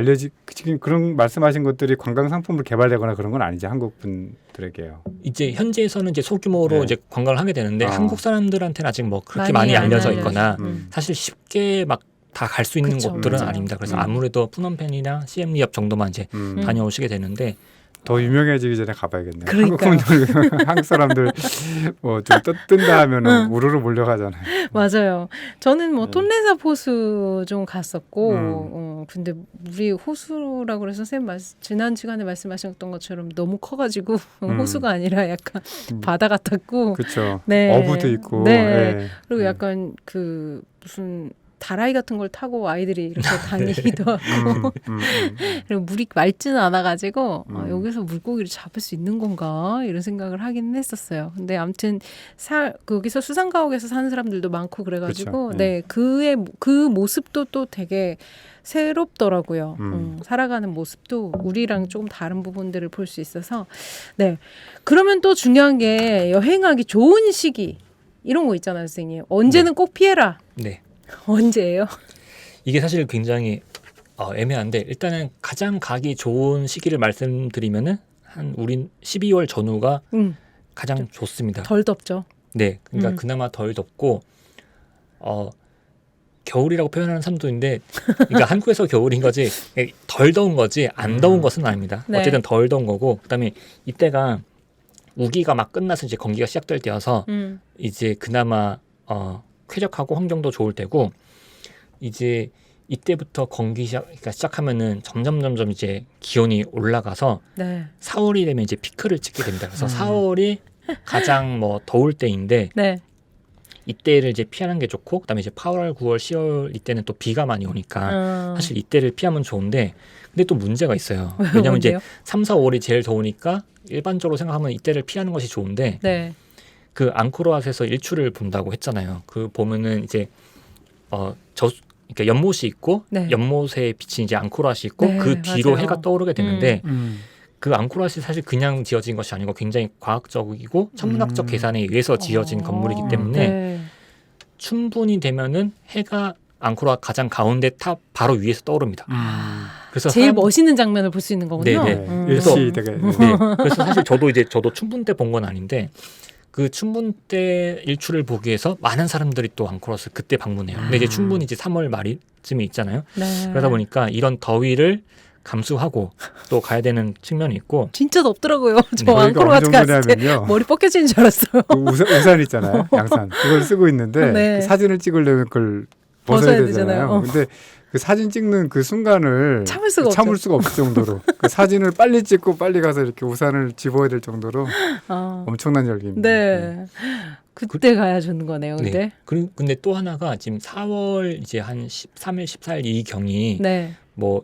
Speaker 2: 지금 그런 말씀하신 것들이 관광 상품으로 개발되거나 그런 건 아니지, 한국 분들에게요.
Speaker 3: 이제 현지에서는 이제 소규모로 이제 관광을 하게 되는데 한국 사람들한테는 아직 뭐 그렇게 많이 알려져 있거나 사실 쉽게 막 다 갈 수 있는 곳들은 아닙니다. 그래서 아무래도 푸놈펜이나 시엠리업 정도만 이제 다녀오시게 되는데,
Speaker 2: 더 유명해지기 전에 가봐야겠네요.
Speaker 1: 그러니까요.
Speaker 2: 한국 사람들 뭐 좀 뜬다 하면은 우르르 몰려가잖아요.
Speaker 1: 맞아요. 저는 뭐 톤레사 호수 좀 갔었고, 근데 우리 호수라고 그래서 선생님 지난 시간에 말씀하셨던 것처럼 너무 커가지고 호수가 아니라 약간 바다 같았고,
Speaker 2: 그렇죠.
Speaker 1: 네.
Speaker 2: 어부도 있고,
Speaker 1: 네. 그리고 약간 그 무슨 다라이 같은 걸 타고 아이들이 이렇게 다니기도 하고 그리고 물이 맑지는 않아가지고 여기서 물고기를 잡을 수 있는 건가 이런 생각을 하긴 했었어요. 근데 아무튼 거기서 수산가옥에서 사는 사람들도 많고 그래가지고
Speaker 2: 그렇죠.
Speaker 1: 네 그 모습도 또 되게 새롭더라고요. 살아가는 모습도 우리랑 조금 다른 부분들을 볼 수 있어서 네 그러면 또 중요한 게 여행하기 좋은 시기 이런 거 있잖아요, 선생님. 언제는 꼭 피해라.
Speaker 3: 네.
Speaker 1: 언제예요?
Speaker 3: 이게 사실 굉장히 애매한데 일단은 가장 가기 좋은 시기를 말씀드리면은 한 우린 12월 전후가 가장 좋습니다.
Speaker 1: 덜 덥죠.
Speaker 3: 네, 그러니까 그나마 덜 덥고 겨울이라고 표현하는 사람도 있는데, 그러니까 한국에서 겨울인 거지 덜 더운 거지 안 더운 것은 아닙니다.
Speaker 1: 네.
Speaker 3: 어쨌든 덜 더운 거고, 그다음에 이때가 우기가 막 끝나서 이제 건기가 시작될 때여서 이제 그나마 쾌적하고 환경도 좋을 때고, 이제 이때부터 건기가 시작하면은 점점 이제 기온이 올라가서
Speaker 1: 네.
Speaker 3: 4월이 되면 이제 피크를 찍게 됩니다. 그래서 4월이 가장 뭐 더울 때인데
Speaker 1: 네.
Speaker 3: 이때를 이제 피하는 게 좋고, 그다음에 이제 8월, 9월, 10월 이때는 또 비가 많이 오니까 사실 이때를 피하면 좋은데, 근데 또 문제가 있어요. 왜냐하면 이제 3, 4, 5월이 제일 더우니까 일반적으로 생각하면 이때를 피하는 것이 좋은데,
Speaker 1: 네.
Speaker 3: 그 앙코르왓에서 일출을 본다고 했잖아요. 그 보면은 이제 그러니까 연못이 있고
Speaker 1: 네.
Speaker 3: 연못에 비친 이제 앙코르왓이 있고
Speaker 1: 네,
Speaker 3: 그 뒤로
Speaker 1: 맞아요.
Speaker 3: 해가 떠오르게 되는데
Speaker 2: 음.
Speaker 3: 그 앙코르왓이 사실 그냥 지어진 것이 아니고 굉장히 과학적이고 천문학적 계산에 의해서 지어진 건물이기 때문에
Speaker 1: 네.
Speaker 3: 충분히 되면은 해가 앙코르왓 가장 가운데 탑 바로 위에서 떠오릅니다. 그래서
Speaker 1: 제일 멋있는 장면을 볼 수 있는 거군요.
Speaker 3: 네네.
Speaker 2: 그래서
Speaker 3: 그래서-
Speaker 2: 되게
Speaker 3: 네. 그래서 사실 저도 춘분 때 본 건 아닌데 그 춘분 때 일출을 보기 위해서 많은 사람들이 또 앙코르왓을 그때 방문해요. 근데 이제 춘분이 이제 3월 말쯤에 있잖아요.
Speaker 1: 네.
Speaker 3: 그러다 보니까 이런 더위를 감수하고 또 가야 되는 측면이 있고,
Speaker 1: 진짜 덥더라고요. 저
Speaker 3: 네,
Speaker 2: 저희가 어느
Speaker 1: 앙코르와트 갔을 때
Speaker 2: 정도냐면요.
Speaker 1: 머리 벗겨지는 줄 알았어요.
Speaker 2: 그 우산 있잖아요. 양산. 그걸 쓰고 있는데
Speaker 1: 네.
Speaker 2: 그 사진을 찍으려면 그걸 벗어야 되잖아요. 근데 그 사진 찍는 그 순간을
Speaker 1: 참을 수가 없죠.
Speaker 2: 없을 정도로 그 사진을 빨리 찍고 빨리 가서 이렇게 우산을 집어야 될 정도로 엄청난 열기입니다.
Speaker 1: 네. 그때 가야 주는 거네요. 근데.
Speaker 3: 네. 그리고 근데 또 하나가 지금 4월 이제 한 13일, 14일 이 경이
Speaker 1: 네.
Speaker 3: 뭐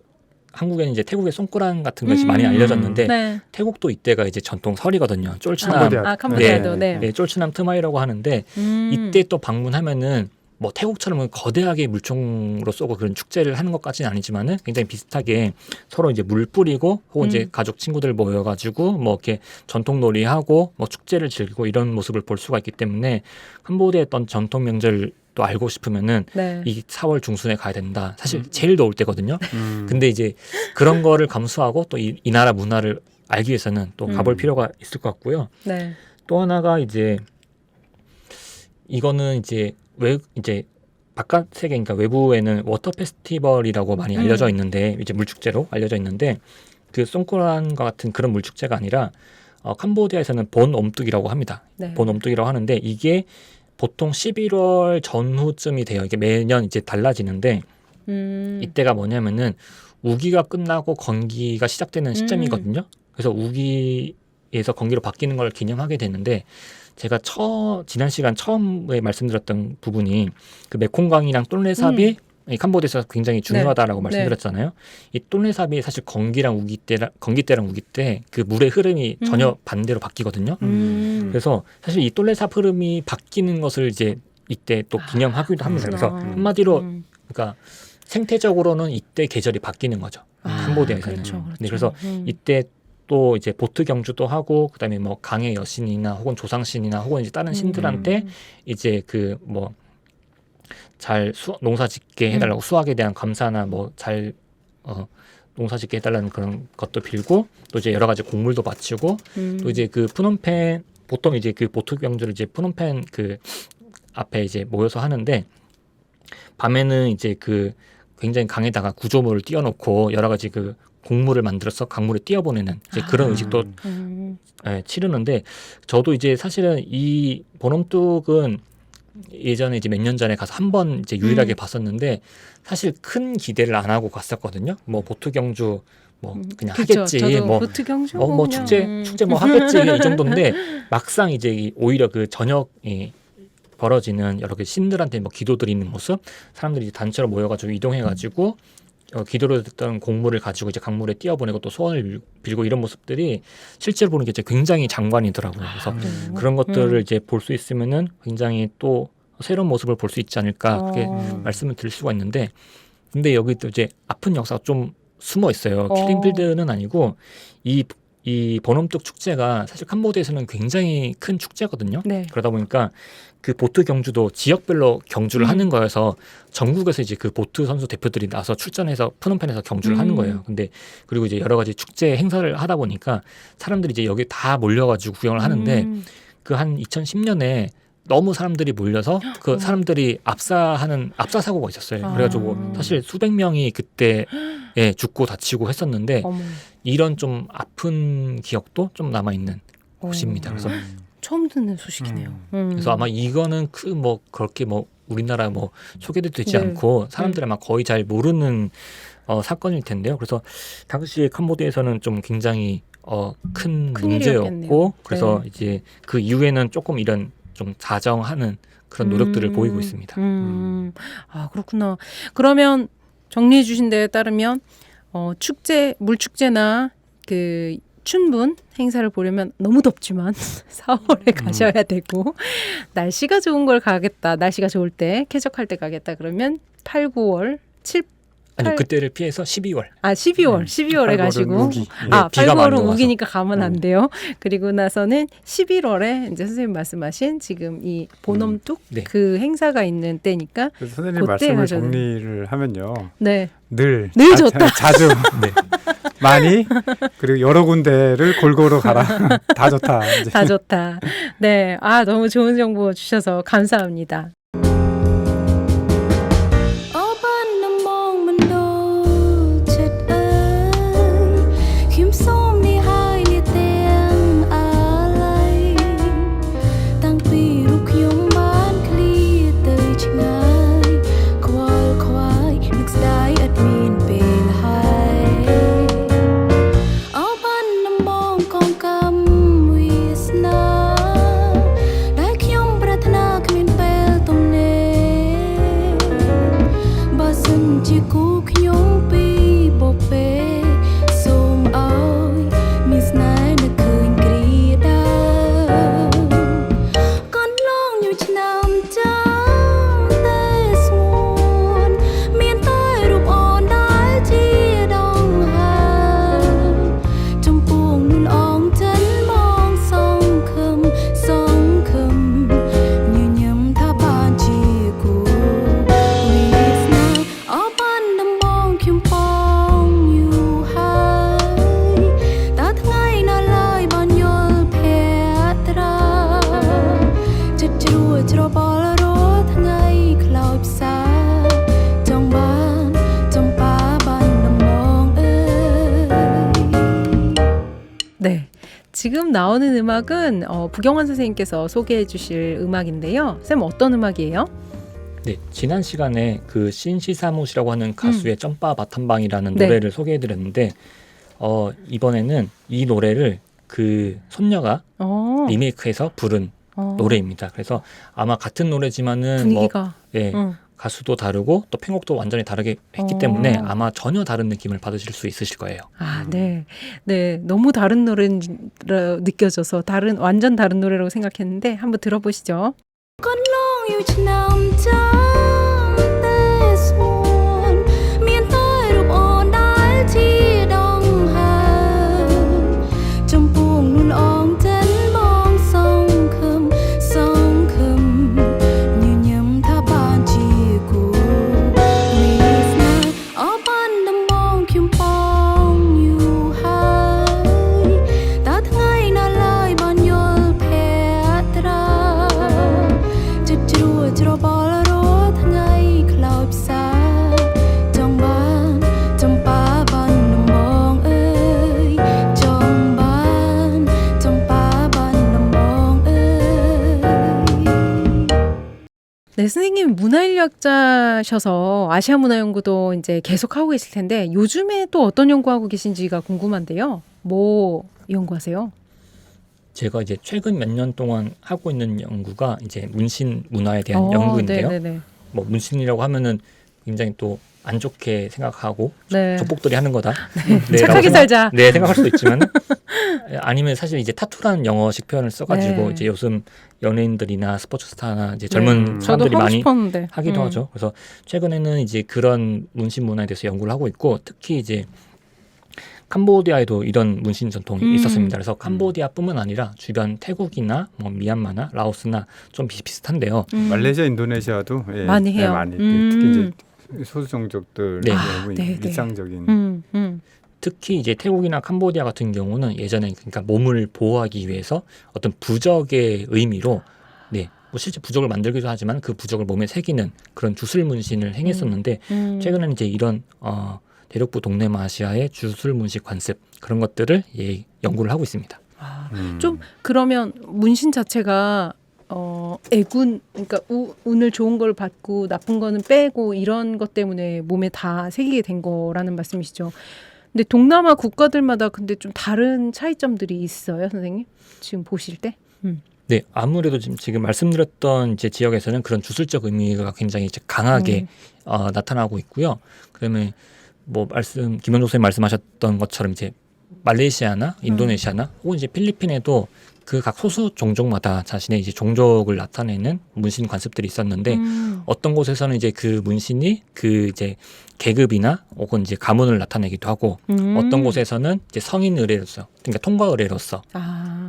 Speaker 3: 한국에는 이제 태국의 송꾸란 같은 것이 많이 알려졌는데
Speaker 1: 네.
Speaker 3: 태국도 이때가 이제 전통 설이거든요. 쫄츠남,
Speaker 2: 캄보디아.
Speaker 1: 캄보디아도 네.
Speaker 3: 네, 쫄츠남 트마이라고 하는데 이때 또 방문하면은 뭐 태국처럼 거대하게 물총으로 쏘고 그런 축제를 하는 것까지는 아니지만은 굉장히 비슷하게 서로 이제 물 뿌리고 혹은 이제 가족 친구들 모여가지고 뭐 이렇게 전통놀이 하고 뭐 축제를 즐기고 이런 모습을 볼 수가 있기 때문에 캄보디아의 어떤 전통 명절을 또 알고 싶으면은
Speaker 1: 네.
Speaker 3: 이 4월 중순에 가야 된다. 사실 제일 더울 때거든요.
Speaker 2: 음.
Speaker 3: 근데 이제 그런 거를 감수하고 또 이 나라 문화를 알기 위해서는 또 가볼 필요가 있을 것 같고요.
Speaker 1: 네.
Speaker 3: 또 하나가 이제 이거는 이제 이제 바깥 세계, 그러니까 외부에는 워터 페스티벌이라고 많이 알려져 있는데 이제 물축제로 알려져 있는데 그 송크란과 같은 그런 물축제가 아니라 캄보디아에서는 본 옴뚝이라고 합니다.
Speaker 1: 네.
Speaker 3: 본 옴뚝이라고 하는데 이게 보통 11월 전후쯤이 돼요. 이게 매년 이제 달라지는데 이때가 뭐냐면은 우기가 끝나고 건기가 시작되는 시점이거든요. 그래서 우기에서 건기로 바뀌는 걸 기념하게 되는데 제가 지난 시간 처음에 말씀드렸던 부분이 그 메콩강이랑 똠레삽이 이 캄보디아에서 굉장히 중요하다라고
Speaker 1: 네.
Speaker 3: 말씀드렸잖아요. 이 똠레삽이 사실 건기 때랑 우기 때 그 물의 흐름이 전혀 반대로 바뀌거든요. 그래서 사실 이 똠레삽 흐름이 바뀌는 것을 이제 이때 또 기념하기도 합니다. 그래서 한마디로 그러니까 생태적으로는 이때 계절이 바뀌는 거죠. 캄보디아에서는.
Speaker 1: 그렇죠, 그렇죠.
Speaker 3: 네, 그래서 이때 또 이제 보트 경주도 하고 그다음에 뭐 강의 여신이나 혹은 조상신이나 혹은 이제 다른 신들한테 이제 그 뭐 잘 농사 짓게 해달라고 수확에 대한 감사나 뭐 잘 농사 짓게 해달라는 그런 것도 빌고 또 이제 여러 가지 곡물도 바치고 또 이제 그 푸놈펜 보통 이제 그 보트 경주를 이제 푸놈펜 그 앞에 이제 모여서 하는데 밤에는 이제 그 굉장히 강에다가 구조물을 띄워놓고 여러 가지 그 곡물을 만들어서 강물에 띄워보내는 이제 그런 의식도 치르는데 저도 이제 사실은 이 보놈뚝은 예전에 이제 몇 년 전에 가서 한 번 이제 유일하게 봤었는데 사실 큰 기대를 안 하고 갔었거든요. 뭐 보트 경주 뭐 그냥
Speaker 1: 그쵸,
Speaker 3: 하겠지,
Speaker 1: 저도
Speaker 3: 뭐
Speaker 1: 보트 경주
Speaker 3: 뭐 축제 뭐 하겠지 이 정도인데 막상 이제 오히려 그 저녁 벌어지는 여러 개 신들한테 뭐 기도드리는 모습, 사람들이 단체로 모여가지고 이동해가지고 기도로 듣던 곡물을 가지고 이제 강물에 띄어보내고 또 소원을 빌고 이런 모습들이 실제로 보는 게 이제 굉장히 장관이더라고요. 그래서 그런 것들을 이제 볼 수 있으면은 굉장히 또 새로운 모습을 볼 수 있지 않을까 그렇게 말씀을 드릴 수가 있는데, 근데 여기 또 이제 아픈 역사가 좀 숨어 있어요. 킬링필드는 아니고 이 버놈뚝 축제가 사실 캄보디아에서는 굉장히 큰 축제거든요.
Speaker 1: 네.
Speaker 3: 그러다 보니까 그 보트 경주도 지역별로 경주를 하는 거여서 전국에서 이제 그 보트 선수 대표들이 나서 출전해서 프놈펜에서 경주를 하는 거예요. 근데 그리고 이제 여러 가지 축제 행사를 하다 보니까 사람들이 이제 여기 다 몰려가지고 구경을 하는데 그 한 2010년에 너무 사람들이 몰려서 그 사람들이 압사 사고가 있었어요. 그래가지고 사실 수백 명이 그때 죽고 다치고 했었는데
Speaker 1: 어머.
Speaker 3: 이런 좀 아픈 기억도 좀 남아있는 곳입니다. 그래서
Speaker 1: 처음 듣는 소식이네요.
Speaker 3: 그래서 아마 이거는 뭐 그렇게 뭐 우리나라 뭐 소개도 되지 않고 사람들이 아마 거의 잘 모르는 사건일 텐데요. 그래서 당시에 캄보디아에서는 좀 굉장히 큰 문제였고
Speaker 1: 일이었겠네요.
Speaker 3: 그래서 이제 그 이후에는 조금 이런 좀 자정하는 그런 노력들을 보이고 있습니다.
Speaker 1: 아, 그렇구나. 그러면 정리해 주신 데에 따르면 축제, 물축제나 그 춘분 행사를 보려면 너무 덥지만 4월에 가셔야 되고, 날씨가 좋은 걸 가겠다. 날씨가 좋을 때, 쾌적할 때 가겠다. 그러면 8, 9월, 7,
Speaker 3: 아니요, 그때를 피해서 12월.
Speaker 1: 12월에 가시고.
Speaker 2: 우기.
Speaker 1: 아,
Speaker 3: 비가
Speaker 1: 8,
Speaker 3: 많이
Speaker 1: 9월은
Speaker 3: 와서.
Speaker 1: 우기니까 가면 안 돼요. 그리고 나서는 11월에 이제 선생님 말씀하신 지금 이 보놈뚝
Speaker 3: 네.
Speaker 1: 그 행사가 있는 때니까.
Speaker 2: 그래서 선생님
Speaker 1: 그때
Speaker 2: 말씀을
Speaker 1: 가셔야
Speaker 2: 정리를 하면요.
Speaker 1: 네.
Speaker 2: 늘
Speaker 1: 좋다.
Speaker 2: 자주 많이 그리고 여러 군데를 골고루 가라. 다 좋다. 이제.
Speaker 1: 다 좋다. 네. 아, 너무 좋은 정보 주셔서 감사합니다. 네. 지금 나오는 음악은 부경환 선생님께서 소개해 주실 음악인데요. 쌤, 어떤 음악이에요?
Speaker 3: 네, 지난 시간에 그 신시사무시라고 하는 가수의 점바 바탄방이라는
Speaker 1: 네.
Speaker 3: 노래를 소개해드렸는데 이번에는 이 노래를 그 손녀가 리메이크해서 부른 노래입니다. 그래서 아마 같은 노래지만은
Speaker 1: 분위기가
Speaker 3: 가수도 다르고 또 편곡도 완전히 다르게 했기 때문에 아마 전혀 다른 느낌을 받으실 수 있으실 거예요.
Speaker 1: 아, 네. 네, 너무 다른 노래로 느껴져서 완전 다른 노래라고 생각했는데 한번 들어보시죠. 네, 선생님 문화인류학자셔서 아시아 문화연구도 이제 계속 하고 계실 텐데 요즘에 또 어떤 연구하고 계신지가 궁금한데요. 뭐 연구하세요?
Speaker 3: 제가 이제 최근 몇 년 동안 하고 있는 연구가 이제 문신 문화에 대한 연구인데요.
Speaker 1: 네네네.
Speaker 3: 뭐 문신이라고 하면은 굉장히 또 안 좋게 생각하고
Speaker 1: 네.
Speaker 3: 족복들이 하는 거다.
Speaker 1: 착하게 살자.
Speaker 3: 네, 생각할 수도 있지만 아니면 사실 이제 타투라는 영어식 표현을 써가지고
Speaker 1: 네.
Speaker 3: 이제 요즘 연예인들이나 스포츠 스타나 이제 젊은
Speaker 1: 저도
Speaker 3: 사람들이
Speaker 1: 하고
Speaker 3: 많이
Speaker 1: 싶었는데.
Speaker 3: 하기도 하죠. 그래서 최근에는 이제 그런 문신 문화에 대해서 연구를 하고 있고 특히 이제 캄보디아에도 이런 문신 전통이 있었습니다. 그래서 캄보디아뿐만 아니라 주변 태국이나 뭐 미얀마나 라오스나 좀 비슷한데요.
Speaker 2: 말레이시아, 인도네시아도
Speaker 1: 많이 해요.
Speaker 2: 네, 많이 특히 이제 소수 종족들
Speaker 3: 네.
Speaker 1: 네, 네.
Speaker 2: 일상적인
Speaker 3: 특히 이제 태국이나 캄보디아 같은 경우는 예전에 그러니까 몸을 보호하기 위해서 어떤 부적의 의미로 네, 뭐 실제 부적을 만들기도 하지만 그 부적을 몸에 새기는 그런 주술 문신을 행했었는데 최근에는 이제 이런 대륙부 동남아시아의 주술 문신 관습 그런 것들을 연구를 하고 있습니다.
Speaker 1: 좀 그러면 문신 자체가 애군 그러니까 운을 좋은 걸 받고 나쁜 거는 빼고 이런 것 때문에 몸에 다 새기게 된 거라는 말씀이시죠. 근데 동남아 국가들마다 근데 좀 다른 차이점들이 있어요, 선생님? 지금 보실 때?
Speaker 3: 네, 아무래도 지금 말씀드렸던 이제 지역에서는 그런 주술적 의미가 굉장히 이제 강하게 나타나고 있고요. 그다음에 뭐 김현종 선생님 말씀하셨던 것처럼 이제 말레이시아나 인도네시아나 혹은 이제 필리핀에도 그 각 소수 종족마다 자신의 이제 종족을 나타내는 문신 관습들이 있었는데 어떤 곳에서는 이제 그 문신이 그 이제 계급이나 혹은 이제 가문을 나타내기도 하고 어떤 곳에서는 이제 성인 의례로서 그러니까 통과 의례로서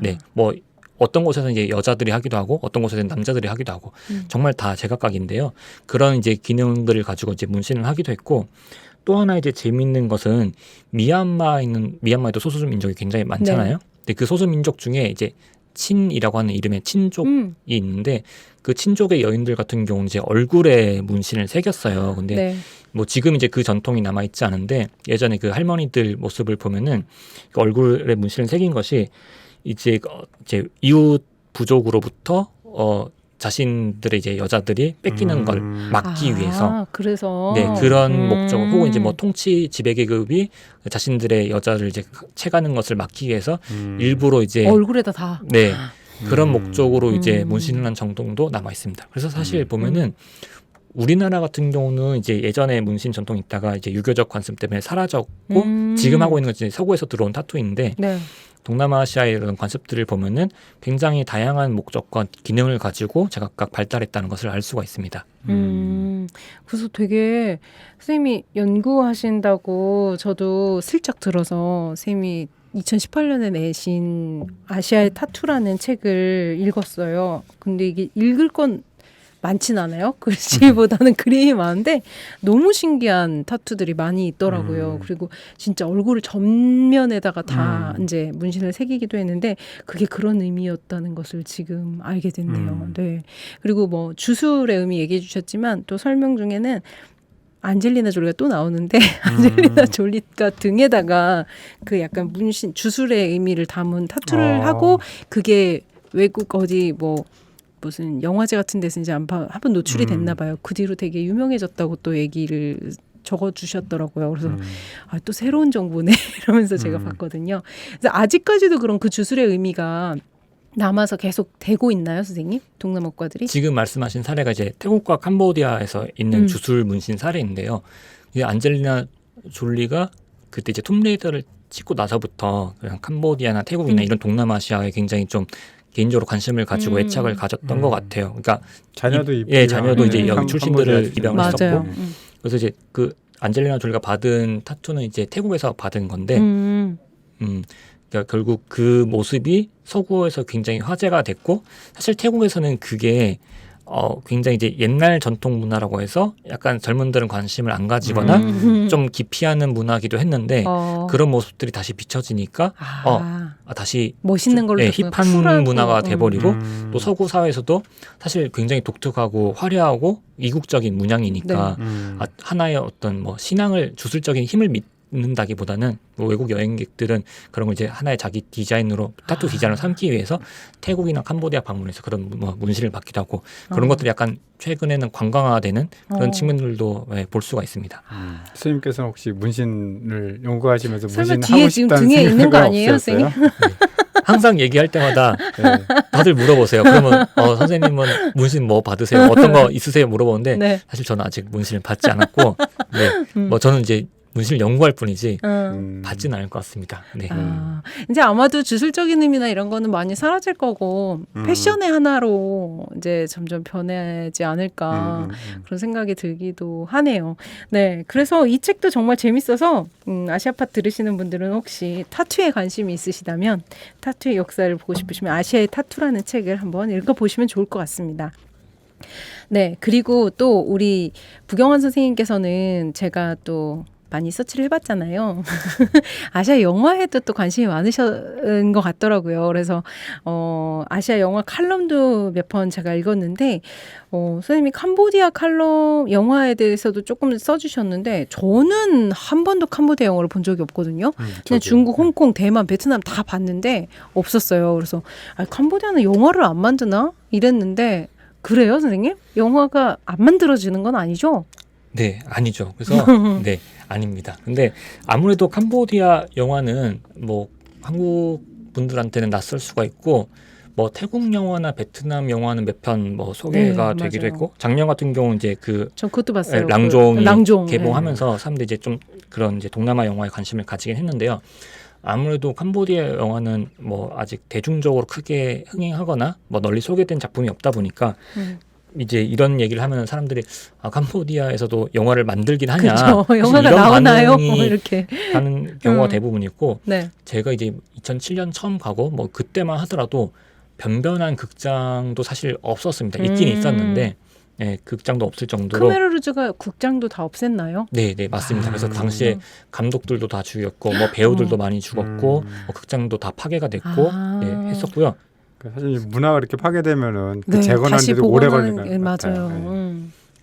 Speaker 3: 네, 뭐 어떤 곳에서는 이제 여자들이 하기도 하고 어떤 곳에서는 남자들이 하기도 하고 정말 다 제각각인데요. 그런 이제 기능들을 가지고 이제 문신을 하기도 했고 또 하나 이제 재미있는 것은 미얀마에도 소수 민족이 굉장히 많잖아요.
Speaker 1: 네.
Speaker 3: 근데 그 소수 민족 중에 이제 친이라고 하는 이름의 친족이 있는데 그 친족의 여인들 같은 경우는 이제 얼굴에 문신을 새겼어요. 근데
Speaker 1: 네.
Speaker 3: 뭐 지금 이제 그 전통이 남아 있지 않은데 예전에 그 할머니들 모습을 보면은 그 얼굴에 문신을 새긴 것이 이제 이웃 부족으로부터 자신들의 이제 여자들이 뺏기는 걸 막기 위해서
Speaker 1: 그래서
Speaker 3: 네 그런 목적 혹은 이제 뭐 통치 지배 계급이 자신들의 여자를 이제 채가는 것을 막기 위해서 일부러 이제
Speaker 1: 얼굴에다 다
Speaker 3: 네 그런 목적으로 이제 문신을 한 정통도 남아 있습니다. 그래서 사실 보면은 우리나라 같은 경우는 이제 예전에 문신 전통이 있다가 이제 유교적 관습 때문에 사라졌고 지금 하고 있는 건 이제 서구에서 들어온 타투인데
Speaker 1: 네.
Speaker 3: 동남아시아의 이런 관습들을 보면은 굉장히 다양한 목적과 기능을 가지고 제각각 발달했다는 것을 알 수가 있습니다.
Speaker 1: 그래서 되게 선생님이 연구하신다고 저도 슬쩍 들어서 선생님이 2018년에 내신 아시아의 타투라는 책을 읽었어요. 근데 이게 읽을 건 많진 않아요. 글씨보다는 그림이 많은데 너무 신기한 타투들이 많이 있더라고요. 그리고 진짜 얼굴을 전면에다가 다 이제 문신을 새기기도 했는데 그게 그런 의미였다는 것을 지금 알게 됐네요. 네. 그리고 뭐 주술의 의미 얘기해 주셨지만 또 설명 중에는 안젤리나 졸리가 또 나오는데 안젤리나 졸리가 등에다가 그 약간 문신 주술의 의미를 담은 타투를 하고 그게 외국 어디 뭐 무슨 영화제 같은 데서 이제 한번 노출이 됐나 봐요. 그 뒤로 되게 유명해졌다고 또 얘기를 적어주셨더라고요. 그래서 또 새로운 정보네 이러면서 제가 봤거든요. 그래서 아직까지도 그런 그 주술의 의미가 남아서 계속 되고 있나요, 선생님? 동남아 국가들이?
Speaker 3: 지금 말씀하신 사례가 이제 태국과 캄보디아에서 있는 주술 문신 사례인데요. 이제 안젤리나 졸리가 그때 이제 툼레이더를 찍고 나서부터 그냥 캄보디아나 태국이나 이런 동남아시아에 굉장히 좀 개인적으로 관심을 가지고 애착을 가졌던 것 같아요. 그러니까
Speaker 2: 자녀도
Speaker 3: 자녀도 이제 여기 출신들을 입양을 했었고,
Speaker 1: 맞아요.
Speaker 3: 그래서 이제 그 안젤리나 졸리가 받은 타투는 이제 태국에서 받은 건데, 그러니까 결국 그 모습이 서구에서 굉장히 화제가 됐고, 사실 태국에서는 그게 굉장히 이제 옛날 전통 문화라고 해서 약간 젊은들은 관심을 안 가지거나 좀 기피하는 문화기도 했는데 그런 모습들이 다시 비춰지니까 다시
Speaker 1: 멋있는 걸로
Speaker 3: 힙한 문화가 돼버리고 또 서구 사회에서도 사실 굉장히 독특하고 화려하고 이국적인 문양이니까 하나의 어떤 뭐 신앙을 주술적인 힘을 믿는다기보다는 뭐 외국 여행객들은 그런 걸 이제 하나의 자기 디자인으로 타투 디자인을 삼기 위해서 태국이나 캄보디아 방문해서 그런 뭐 문신을 받기도 하고 그런 것들이 약간 최근에는 관광화되는 그런 측면들도 볼 수가 있습니다.
Speaker 2: 선생님께서는 혹시 문신을 연구하시면서
Speaker 1: 설마
Speaker 2: 문신
Speaker 1: 뒤에
Speaker 2: 하고
Speaker 1: 지금
Speaker 2: 싶다는
Speaker 1: 등에 있는 거
Speaker 2: 생각은
Speaker 1: 아니에요,
Speaker 2: 없으셨어요?
Speaker 1: 선생님?
Speaker 3: 항상 얘기할 때마다 다들 물어보세요. 그러면 선생님은 문신 뭐 받으세요? 어떤 거 있으세요? 물어보는데
Speaker 1: 네.
Speaker 3: 사실 저는 아직 문신을 받지 않았고 뭐 저는 이제 문신을 연구할 뿐이지 받지는 않을 것 같습니다. 네.
Speaker 1: 이제 아마도 주술적인 의미나 이런 거는 많이 사라질 거고 패션의 하나로 이제 점점 변하지 않을까 그런 생각이 들기도 하네요. 네, 그래서 이 책도 정말 재밌어서 아시아팟 들으시는 분들은 혹시 타투에 관심이 있으시다면 타투의 역사를 보고 싶으시면 아시아의 타투라는 책을 한번 읽어보시면 좋을 것 같습니다. 네, 그리고 또 우리 부경환 선생님께서는 제가 또 많이 서치를 해봤잖아요. 아시아 영화에도 또 관심이 많으신 것 같더라고요. 그래서 아시아 영화 칼럼도 몇 편 제가 읽었는데 선생님이 캄보디아 칼럼 영화에 대해서도 조금 써주셨는데 저는 한 번도 캄보디아 영화를 본 적이 없거든요. 그냥 중국, 홍콩, 대만, 베트남 다 봤는데 없었어요. 그래서 캄보디아는 영화를 안 만드나? 이랬는데 그래요, 선생님? 영화가 안 만들어지는 건 아니죠?
Speaker 3: 네, 아니죠. 그래서 네, 아닙니다. 근데 아무래도 캄보디아 영화는 뭐 한국 분들한테는 낯설 수가 있고 뭐 태국 영화나 베트남 영화는 몇 편 뭐 소개가
Speaker 1: 네,
Speaker 3: 되기도
Speaker 1: 맞아요.
Speaker 3: 했고 작년 같은 경우는 이제
Speaker 1: 전 그것도 봤어요.
Speaker 3: 랑종이
Speaker 1: 랑종
Speaker 3: 개봉하면서 사람들이 이제 좀 그런 이제 동남아 영화에 관심을 가지긴 했는데요. 아무래도 캄보디아 영화는 뭐 아직 대중적으로 크게 흥행하거나 뭐 널리 소개된 작품이 없다 보니까 이제 이런 얘기를 하면 사람들이 캄보디아에서도 영화를 만들긴 하냐.
Speaker 1: 그렇죠. 영화가
Speaker 3: 이런
Speaker 1: 나오나요?
Speaker 3: 반응이
Speaker 1: 이렇게
Speaker 3: 하는 경우가 대부분이고
Speaker 1: 네.
Speaker 3: 제가 이제 2007년 처음 가고 뭐 그때만 하더라도 변변한 극장도 사실 없었습니다. 있긴 있었는데 극장도 없을 정도로.
Speaker 1: 크메르루즈가 국장도 다 없앴나요?
Speaker 3: 네, 맞습니다. 그래서 당시에 감독들도 다 죽였고 뭐 배우들도 많이 죽었고 뭐 극장도 다 파괴가 됐고 했었고요.
Speaker 2: 사실 문화가 이렇게 파괴되면은 그
Speaker 1: 네,
Speaker 2: 재건하는데도 오래 걸릴 것 같아요.
Speaker 1: 맞아요.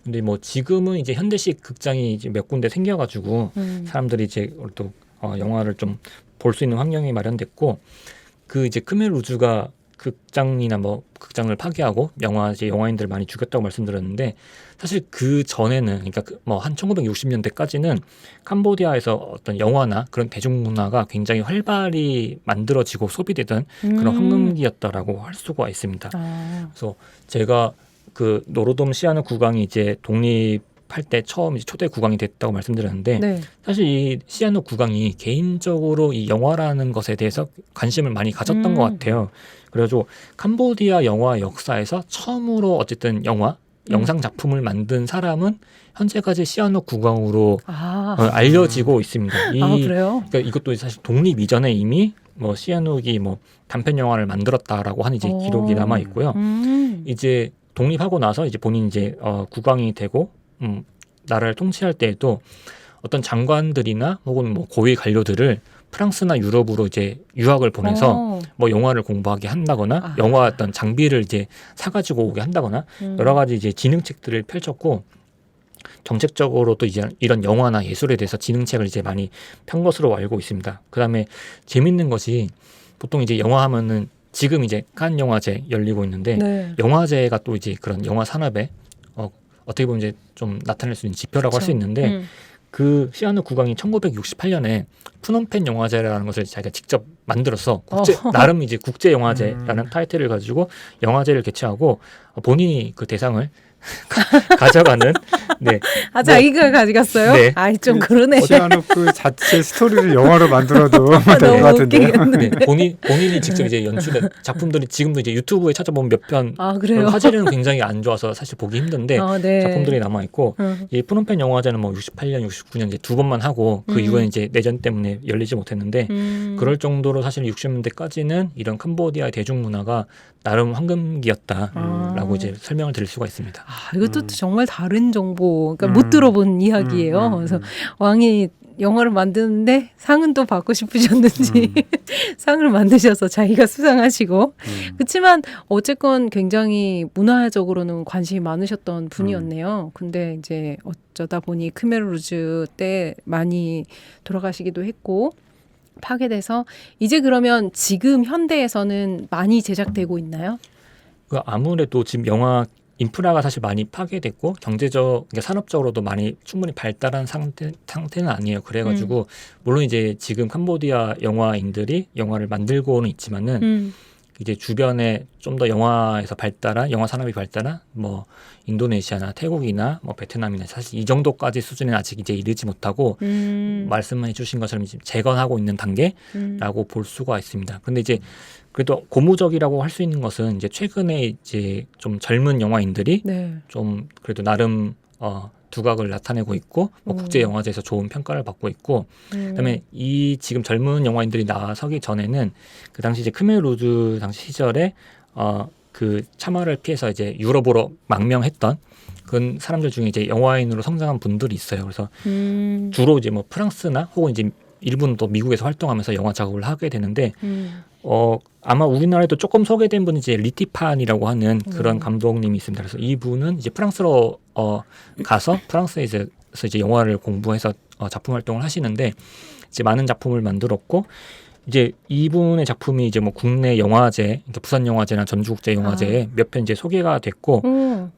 Speaker 3: 근데 뭐 지금은 이제 현대식 극장이 이제 몇 군데 생겨가지고 사람들이 이제 또 영화를 좀 볼 수 있는 환경이 마련됐고 그 이제 크메르루즈가 극장이나 뭐 극장을 파괴하고 영화인들을 많이 죽였다고 말씀드렸는데 사실 그 전에는 그러니까 뭐 한 1960년대까지는 캄보디아에서 어떤 영화나 그런 대중문화가 굉장히 활발히 만들어지고 소비되던 그런 황금기였다라고 할 수가 있습니다. 그래서 제가 그 노로돔 시아누 국왕이 이제 독립할 때 처음 이제 초대 국왕이 됐다고 말씀드렸는데
Speaker 1: 네.
Speaker 3: 사실 이 시아누 국왕이 개인적으로 이 영화라는 것에 대해서 관심을 많이 가졌던 것 같아요. 그래가지고 캄보디아 영화 역사에서 처음으로 어쨌든 영상 작품을 만든 사람은 현재까지 시아누 국왕으로 알려지고 있습니다.
Speaker 1: 그래요?
Speaker 3: 그러니까 이것도 사실 독립 이전에 이미 뭐 시아누기 뭐 단편 영화를 만들었다라고 하는 이제 기록이 남아 있고요. 이제 독립하고 나서 이제 본인 이제 국왕이 되고 나라를 통치할 때에도 어떤 장관들이나 혹은 뭐 고위 관료들을 프랑스나 유럽으로 이제 유학을 보내서 뭐 영화를 공부하게 한다거나 영화 어떤 장비를 이제 사가지고 오게 한다거나 여러 가지 이제 진흥책들을 펼쳤고 정책적으로도 이제 이런 영화나 예술에 대해서 진흥책을 이제 많이 편 것으로 알고 있습니다. 그다음에 재밌는 것이 보통 이제 영화 하면은 지금 이제 칸 영화제 열리고 있는데 영화제가 또 이제 그런 영화 산업에 어떻게 보면 이제 좀 나타낼 수 있는 지표라고 할 수 있는데 그 시아누 국왕이 1968년에 푸놈펜 영화제라는 것을 자기가 직접 만들어서 나름 이제 국제 영화제라는 타이틀을 가지고 영화제를 개최하고 본인이 그 대상을 가져가는. 네.
Speaker 1: 자기가 가져갔어요?
Speaker 3: 네.
Speaker 1: 좀 그러네.
Speaker 2: 시아누 그 자체 스토리를 영화로 만들어도 될 것 같은데요.
Speaker 3: 네. 본인이 직접 이제 연출한 작품들이 지금도 이제 유튜브에 찾아보면 몇 편 화질은 굉장히 안 좋아서 사실 보기 힘든데 작품들이 남아 있고 이 푸놈펜 영화제는 뭐 68년, 69년 이제 두 번만 하고 그 이후에 이제 내전 때문에 열리지 못했는데 그럴 정도로 사실 60년대까지는 이런 캄보디아의 대중문화가 나름 황금기였다라고 이제 설명을 드릴 수가 있습니다.
Speaker 1: 이것도 정말 다른 정보, 그러니까 못 들어본 이야기예요. 그래서 왕이 영화를 만드는데 상은 또 받고 싶으셨는지 상을 만드셔서 자기가 수상하시고 그렇지만 어쨌건 굉장히 문화적으로는 관심이 많으셨던 분이었네요. 근데 이제 어쩌다 보니 크메르루즈 때 많이 돌아가시기도 했고 파괴돼서 이제 그러면 지금 현대에서는 많이 제작되고 있나요?
Speaker 3: 아무래도 지금 영화 인프라가 사실 많이 파괴됐고 경제적, 그러니까 산업적으로도 많이 충분히 발달한 상태는 아니에요. 그래가지고 물론 이제 지금 캄보디아 영화인들이 영화를 만들고는 있지만은 이제 주변에 좀 더 영화에서 발달한 영화 산업이 발달한 뭐 인도네시아나 태국이나 뭐 베트남이나 사실 이 정도까지 수준에 아직 이제 이르지 못하고 말씀해 주신 것처럼 지금 재건하고 있는 단계라고 볼 수가 있습니다. 근데 이제 그래도 고무적이라고 할 수 있는 것은 이제 최근에 이제 좀 젊은 영화인들이
Speaker 1: 네.
Speaker 3: 좀 그래도 나름 두각을 나타내고 있고 뭐 국제 영화제에서 좋은 평가를 받고 있고 그다음에 이 지금 젊은 영화인들이 나서기 전에는 그 당시 이제 크메 루즈 당시 시절에 그 참화를 피해서 이제 유럽으로 망명했던 그런 사람들 중에 이제 영화인으로 성장한 분들이 있어요. 그래서 주로 이제 뭐 프랑스나 혹은 이제 일본 또 미국에서 활동하면서 영화 작업을 하게 되는데 아마 우리나라에도 조금 소개된 분이 이제 리티판이라고 하는 그런 감독님이 있습니다. 그래서 이분은 이제 프랑스로 가서 프랑스에서 이제 영화를 공부해서 작품 활동을 하시는데 이제 많은 작품을 만들었고 이제 이분의 작품이 이제 뭐 국내 영화제, 그러니까 부산 영화제나 전주국제 영화제에 몇 편 이제 소개가 됐고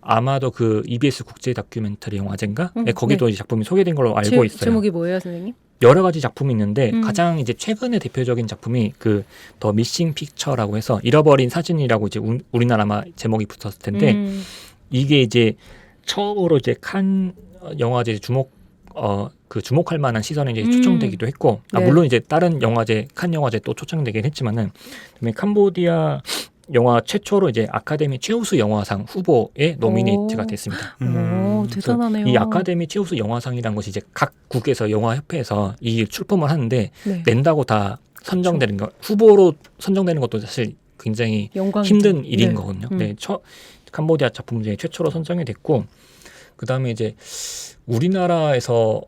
Speaker 3: 아마도 그 EBS 국제 다큐멘터리 영화제인가? 네, 거기도 이제 작품이 소개된 걸로 알고 있어요.
Speaker 1: 제목이 뭐예요, 선생님?
Speaker 3: 여러 가지 작품이 있는데 가장 이제 최근에 대표적인 작품이 그 더 미싱 픽처라고 해서 잃어버린 사진이라고 이제 우리나라 아마 제목이 붙었을 텐데 이게 이제 처음으로 이제 칸 영화제 주목할 만한 시선에 이제 초청되기도 했고
Speaker 1: 네.
Speaker 3: 물론 이제 다른 영화제 칸 영화제 또 초청되긴 했지만은 그다음에 캄보디아 영화 최초로 이제 아카데미 최우수 영화상 후보에 노미네이트가 됐습니다.
Speaker 1: 오, 대단하네요.
Speaker 3: 이 아카데미 최우수 영화상이라는 것이 이제 각 국에서 영화협회에서 이 출품을 하는데
Speaker 1: 네.
Speaker 3: 낸다고 다 선정되는 거 후보로 선정되는 것도 사실 굉장히
Speaker 1: 영광이죠.
Speaker 3: 힘든 일인
Speaker 1: 네.
Speaker 3: 거거든요. 네, 캄보디아 작품 중에 최초로 선정이 됐고 그 다음에 이제 우리나라에서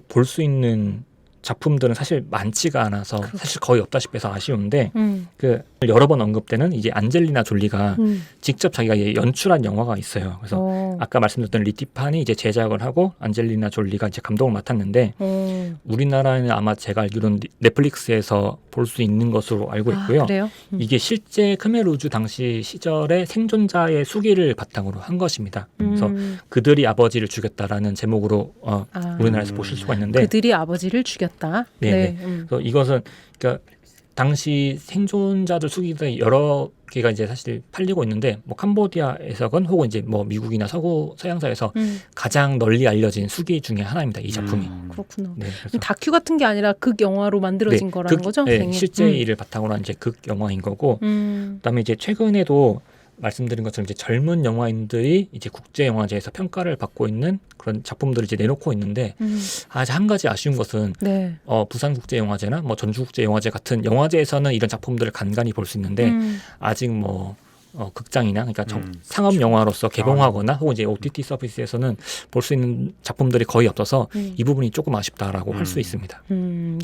Speaker 3: 볼 수 있는 작품들은 사실 많지가 않아서
Speaker 1: 그렇죠.
Speaker 3: 사실 거의 없다시피 해서 아쉬운데 그 여러 번 언급되는 이제 안젤리나 졸리가 직접 자기가 연출한 영화가 있어요. 그래서 아까 말씀드렸던 리티판이 이제 제작을 하고 안젤리나 졸리가 이제 감독을 맡았는데 우리나라에는 아마 제가 알기로는 넷플릭스에서 볼 수 있는 것으로 알고 있고요.
Speaker 1: 아, 그래요?
Speaker 3: 이게 실제 크메루즈 당시 시절의 생존자의 수기를 바탕으로 한 것입니다. 그래서 그들이 아버지를 죽였다라는 제목으로 우리나라에서 보실 수가 있는데
Speaker 1: 그들이 아버지를 죽였다.
Speaker 3: 네.
Speaker 1: 네.
Speaker 3: 그래서 이것은 그러니까 당시 생존자들 수기가 여러 개가 이제 사실 팔리고 있는데 뭐 캄보디아에서건 혹은 이제 뭐 미국이나 서양사에서 가장 널리 알려진 수기 중에 하나입니다. 이 작품이.
Speaker 1: 그렇구나.
Speaker 3: 네, 그래서
Speaker 1: 다큐 같은 게 아니라 극 영화로 만들어진 거라는 거죠?
Speaker 3: 네,
Speaker 1: 선생님?
Speaker 3: 실제 일을 바탕으로 한 이제 극 영화인 거고. 그다음에 이제 최근에도 말씀드린 것처럼 이제 젊은 영화인들이 이제 국제 영화제에서 평가를 받고 있는 그런 작품들을 이제 내놓고 있는데 아직 한 가지 아쉬운 것은
Speaker 1: 네.
Speaker 3: 부산 국제 영화제나 뭐 전주 국제 영화제 같은 영화제에서는 이런 작품들을 간간히 볼 수 있는데 아직 뭐 극장이나 그러니까 상업 영화로서 개봉하거나 혹은 이제 OTT 서비스에서는 볼 수 있는 작품들이 거의 없어서 이 부분이 조금 아쉽다라고 할 수 있습니다.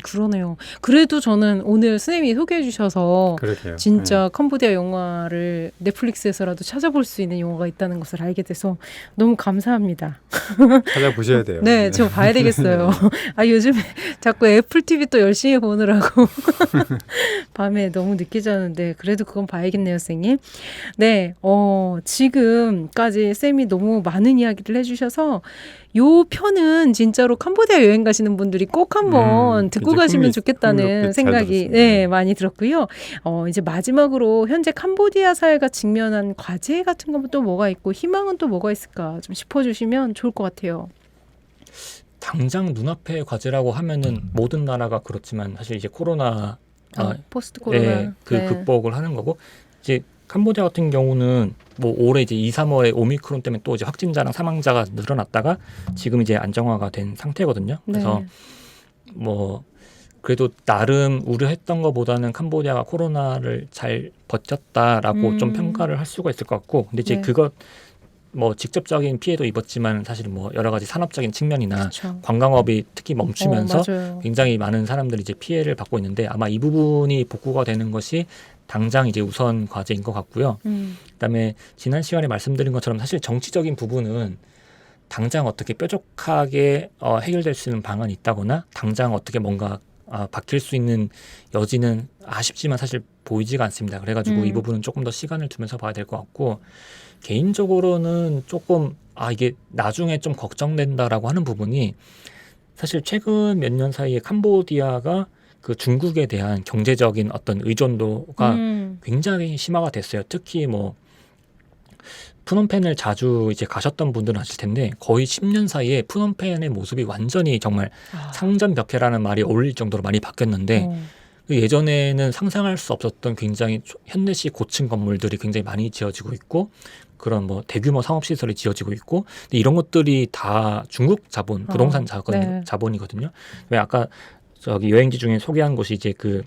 Speaker 1: 그러네요. 그래도 저는 오늘 선생님이 소개해 주셔서
Speaker 2: 그러게요.
Speaker 1: 진짜 캄보디아 영화를 넷플릭스에서라도 찾아볼 수 있는 영화가 있다는 것을 알게 돼서 너무 감사합니다.
Speaker 2: 찾아보셔야 돼요.
Speaker 1: 네, 저 봐야 되겠어요. 요즘에 자꾸 애플 TV 또 열심히 보느라고 밤에 너무 늦게 자는데 그래도 그건 봐야겠네요, 선생님. 네, 지금까지 쌤이 너무 많은 이야기를 해주셔서 요 편은 진짜로 캄보디아 여행 가시는 분들이 꼭 한번 듣고 가시면 좋겠다는 생각이 많이 들었고요. 이제 마지막으로 현재 캄보디아 사회가 직면한 과제 같은 건 또 뭐가 있고 희망은 또 뭐가 있을까 좀 짚어주시면 좋을 것 같아요.
Speaker 3: 당장 눈앞의 과제라고 하면은 모든 나라가 그렇지만 사실 이제 코로나
Speaker 1: 포스트 코로나
Speaker 3: 극복을 하는 거고 이제 캄보디아 같은 경우는 뭐 올해 이제 2, 3월에 오미크론 때문에 또 이제 확진자랑 사망자가 늘어났다가 지금 이제 안정화가 된 상태거든요. 그래서 뭐 그래도 나름 우려했던 것보다는 캄보디아가 코로나를 잘 버텼다라고 좀 평가를 할 수가 있을 것 같고, 근데 이제 그것 뭐 직접적인 피해도 입었지만 사실 뭐 여러 가지 산업적인 측면이나 관광업이 특히 멈추면서 굉장히 많은 사람들이 이제 피해를 받고 있는데 아마 이 부분이 복구가 되는 것이 당장 이제 우선 과제인 것 같고요. 그다음에 지난 시간에 말씀드린 것처럼 사실 정치적인 부분은 당장 어떻게 뾰족하게 해결될 수 있는 방안이 있다거나 당장 어떻게 뭔가 바뀔 수 있는 여지는 아쉽지만 사실 보이지가 않습니다. 그래가지고 이 부분은 조금 더 시간을 두면서 봐야 될 것 같고 개인적으로는 조금 이게 나중에 좀 걱정된다라고 하는 부분이 사실 최근 몇 년 사이에 캄보디아가 그 중국에 대한 경제적인 어떤 의존도가 굉장히 심화가 됐어요. 특히 뭐 프놈펜을 자주 이제 가셨던 분들은 아실 텐데 거의 10년 사이에 프놈펜의 모습이 완전히 정말 상전벽해라는 말이 어울릴 정도로 많이 바뀌었는데 예전에는 상상할 수 없었던 굉장히 현대식 고층 건물들이 굉장히 많이 지어지고 있고 그런 뭐 대규모 상업시설이 지어지고 있고 근데 이런 것들이 다 중국 자본, 부동산 자본이거든요. 왜 아까 저기 여행지 중에 소개한 곳이 이제 그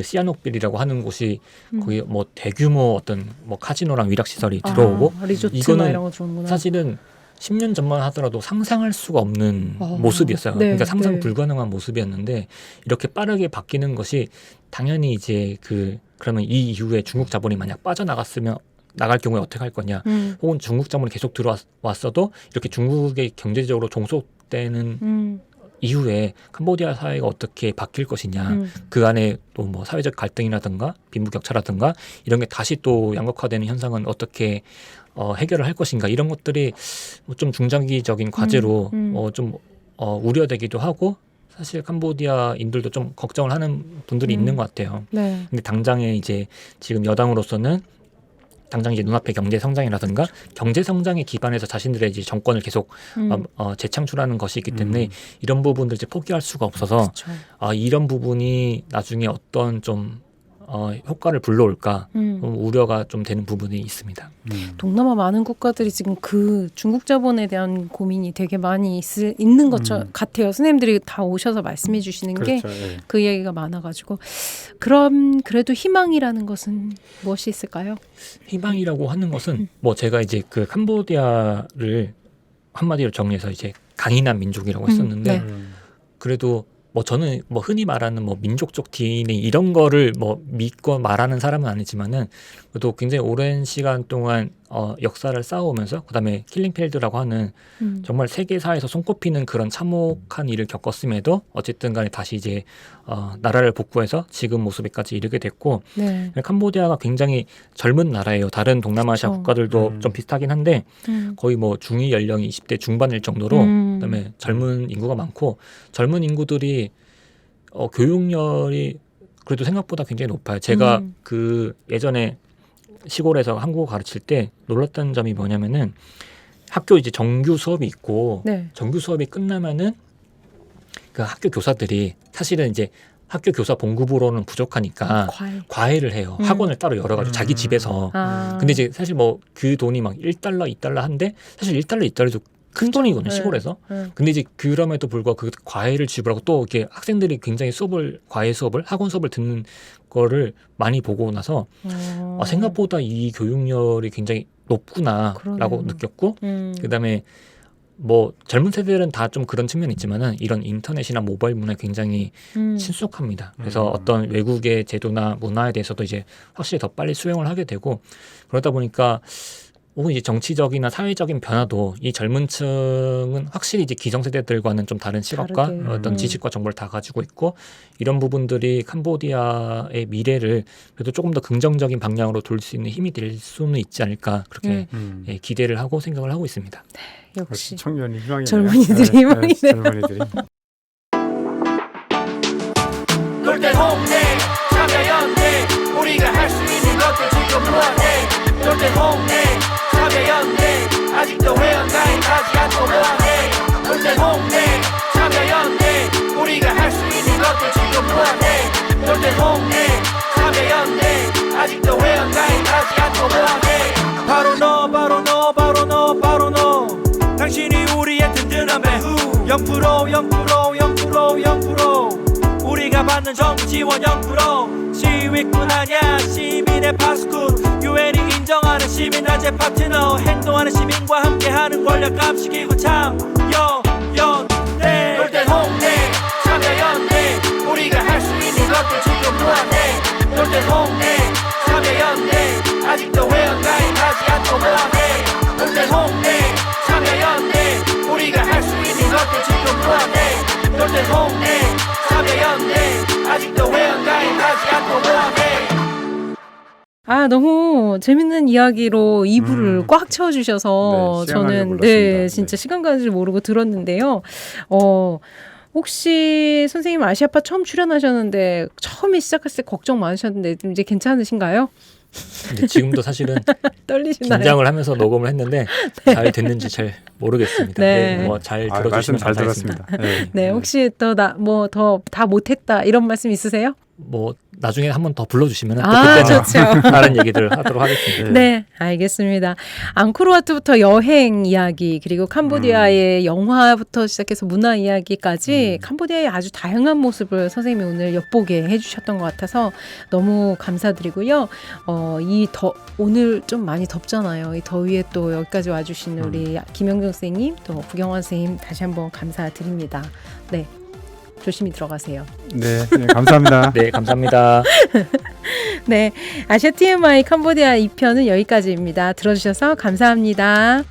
Speaker 3: 시아녹빌이라고 하는 곳이 거기 뭐 대규모 어떤 뭐 카지노랑 위락 시설이 들어오고
Speaker 1: 리조트나 이런 거 들어오는구나.
Speaker 3: 사실은 10년 전만 하더라도 상상할 수가 없는 모습이었어요. 그러니까 상상 불가능한 모습이었는데 이렇게 빠르게 바뀌는 것이 당연히 이제 그러면 이 이후에 중국 자본이 만약 빠져나갔으면 나갈 경우에 어떻게 할 거냐 혹은 중국 자본이 계속 들어왔어도 이렇게 중국에 경제적으로 종속되는 이후에 캄보디아 사회가 어떻게 바뀔 것이냐 그 안에 또 뭐 사회적 갈등이라든가 빈부격차라든가 이런 게 다시 또 양극화되는 현상은 어떻게 해결을 할 것인가 이런 것들이 좀 중장기적인 과제로 좀 우려되기도 하고 사실 캄보디아인들도 좀 걱정을 하는 분들이 있는 것 같아요. 근데 당장에 이제 지금 여당으로서는 당장 이제 눈앞의 경제 성장이라든가 경제 성장에 기반해서 자신들의 이제 정권을 계속 재창출하는 것이 있기 때문에 이런 부분들 이제 포기할 수가 없어서 이런 부분이 나중에 어떤 좀 효과를 불러올까 우려가 좀 되는 부분이 있습니다.
Speaker 1: 동남아 많은 국가들이 지금 그 중국 자본에 대한 고민이 되게 많이 있는 것 같아요. 선생님들이 다 오셔서 말씀해 주시는 게 그 이야기가 많아가지고 그럼 그래도 희망이라는 것은 무엇이 있을까요?
Speaker 3: 희망이라고 하는 것은 뭐 제가 이제 그 캄보디아를 한마디로 정리해서 이제 강인한 민족이라고 했었는데 그래도 뭐 저는 뭐 흔히 말하는 뭐 민족적 DNA 이런 거를 뭐 믿고 말하는 사람은 아니지만은 그래도 굉장히 오랜 시간 동안 역사를 쌓아오면서 그다음에 킬링필드라고 하는 정말 세계사에서 손꼽히는 그런 참혹한 일을 겪었음에도 어쨌든 간에 다시 이제 나라를 복구해서 지금 모습에까지 이르게 됐고 캄보디아가 굉장히 젊은 나라예요. 다른 동남아시아 국가들도 좀 비슷하긴 한데 거의 뭐 중위 연령이 20대 중반일 정도로 그다음에 젊은 인구가 많고 젊은 인구들이 교육열이 그래도 생각보다 굉장히 높아요. 제가 그 예전에 시골에서 한국어 가르칠 때 놀랐던 점이 뭐냐면은 학교 이제 정규 수업이 있고 정규 수업이 끝나면은 그 학교 교사들이 사실은 이제 학교 교사 봉급으로는 부족하니까 과외를 해요. 학원을 따로 열어가지고 자기 집에서. 근데 이제 사실 뭐 그 돈이 막 1달러, 2달러 한데 사실 1달러, 2달러도 큰 돈이거든요, 시골에서. 근데 이제 그럼에도 불구하고 그 과외를 지불하고 또 이렇게 학생들이 굉장히 과외 수업을, 학원 수업을 듣는 거를 많이 보고 나서 생각보다 이 교육열이 굉장히 높구나라고 느꼈고, 그다음에 뭐 젊은 세대들은 다 좀 그런 측면이 있지만은 이런 인터넷이나 모바일 문화에 굉장히 친숙합니다. 그래서 어떤 외국의 제도나 문화에 대해서도 이제 확실히 더 빨리 수용을 하게 되고 그러다 보니까 혹은 이제 정치적이나 사회적인 변화도 이 젊은 층은 확실히 이제 기성세대들과는 좀 다른 시각과 어떤 지식과 정보를 다 가지고 있고 이런 부분들이 캄보디아의 미래를 그래도 조금 더 긍정적인 방향으로 돌릴 수 있는 힘이 될 수는 있지 않을까 그렇게 기대를 하고 생각을 하고 있습니다.
Speaker 1: 역시
Speaker 2: 청년이 희망이네요.
Speaker 1: 젊은이들이 희망이네요.
Speaker 2: 젊은이들이.
Speaker 4: 놀때 홍대 참여연대 우리가 할 수 있는 것들 지금 뭐하네 놀때 홍대 참여연대 아직도 회원가입하지 않고 뭐하네 놀때 홍대 참여연대 우리가 할 수 있는 것들 지금 뭐하네 놀때 홍대 참여연대 아직도 회원가입하지 않고 뭐하네 바로 너 바로 너 바로 너 바로 너 당신이 우리의 든든한 배후 0% 0% 0% 0% 우리가 받는 정부 지원 0% 시위꾼 아냐 시민의 파수꾼 유엔이 인정하는 시민단체 파트너 행동하는 시민과 함께하는 권력 감시기구 참여연대 놀땐 홍대 참여연대 우리가 할 수 있는 것들 지금 뭐하네 놀땐 홍대 참여연대 아직도 회원가입하지 않고 뭐하네 놀땐 홍대 참여연대 우리가 할 수 있는 것들 지금 뭐하네 놀땐 홍대 참여연대 아직도 회원가입하지 않고 뭐하네
Speaker 1: 너무 재밌는 이야기로 2부를 꽉 채워주셔서
Speaker 2: 네, 시간 가는 줄
Speaker 1: 저는
Speaker 2: 몰랐습니다.
Speaker 1: 진짜
Speaker 2: 네.
Speaker 1: 시간 가는 줄 모르고 들었는데요. 혹시 선생님 아시아파 처음 출연하셨는데 처음에 시작했을 때 걱정 많으셨는데 좀 이제 괜찮으신가요?
Speaker 3: 근데 지금도 사실은
Speaker 1: 떨리시나요?
Speaker 3: 긴장을 하면서 녹음을 했는데 잘 됐는지 잘 모르겠습니다.
Speaker 1: 네.
Speaker 3: 네, 뭐잘
Speaker 2: 말씀
Speaker 3: 들어주시면
Speaker 2: 잘
Speaker 3: 감사하겠습니다.
Speaker 2: 들었습니다. 네.
Speaker 1: 네, 혹시 더 다 못했다 이런 말씀 있으세요?
Speaker 3: 뭐 나중에 한 번 더 불러주시면 또
Speaker 1: 아,
Speaker 3: 그때는
Speaker 1: 좋죠.
Speaker 3: 다른 얘기들 하도록 하겠습니다.
Speaker 1: 네, 알겠습니다. 앙코르와트부터 여행 이야기, 그리고 캄보디아의 영화부터 시작해서 문화 이야기까지 캄보디아의 아주 다양한 모습을 선생님이 오늘 엿보게 해주셨던 것 같아서 너무 감사드리고요. 오늘 좀 많이 덥잖아요. 이 더위에 또 여기까지 와주신 우리 김영경 선생님, 또 구경환 선생님 다시 한번 감사드립니다. 네. 조심히 들어가세요.
Speaker 2: 네, 감사합니다.
Speaker 3: 네, 감사합니다.
Speaker 1: 네, 아시아 TMI 캄보디아 2편은 여기까지입니다. 들어주셔서 감사합니다.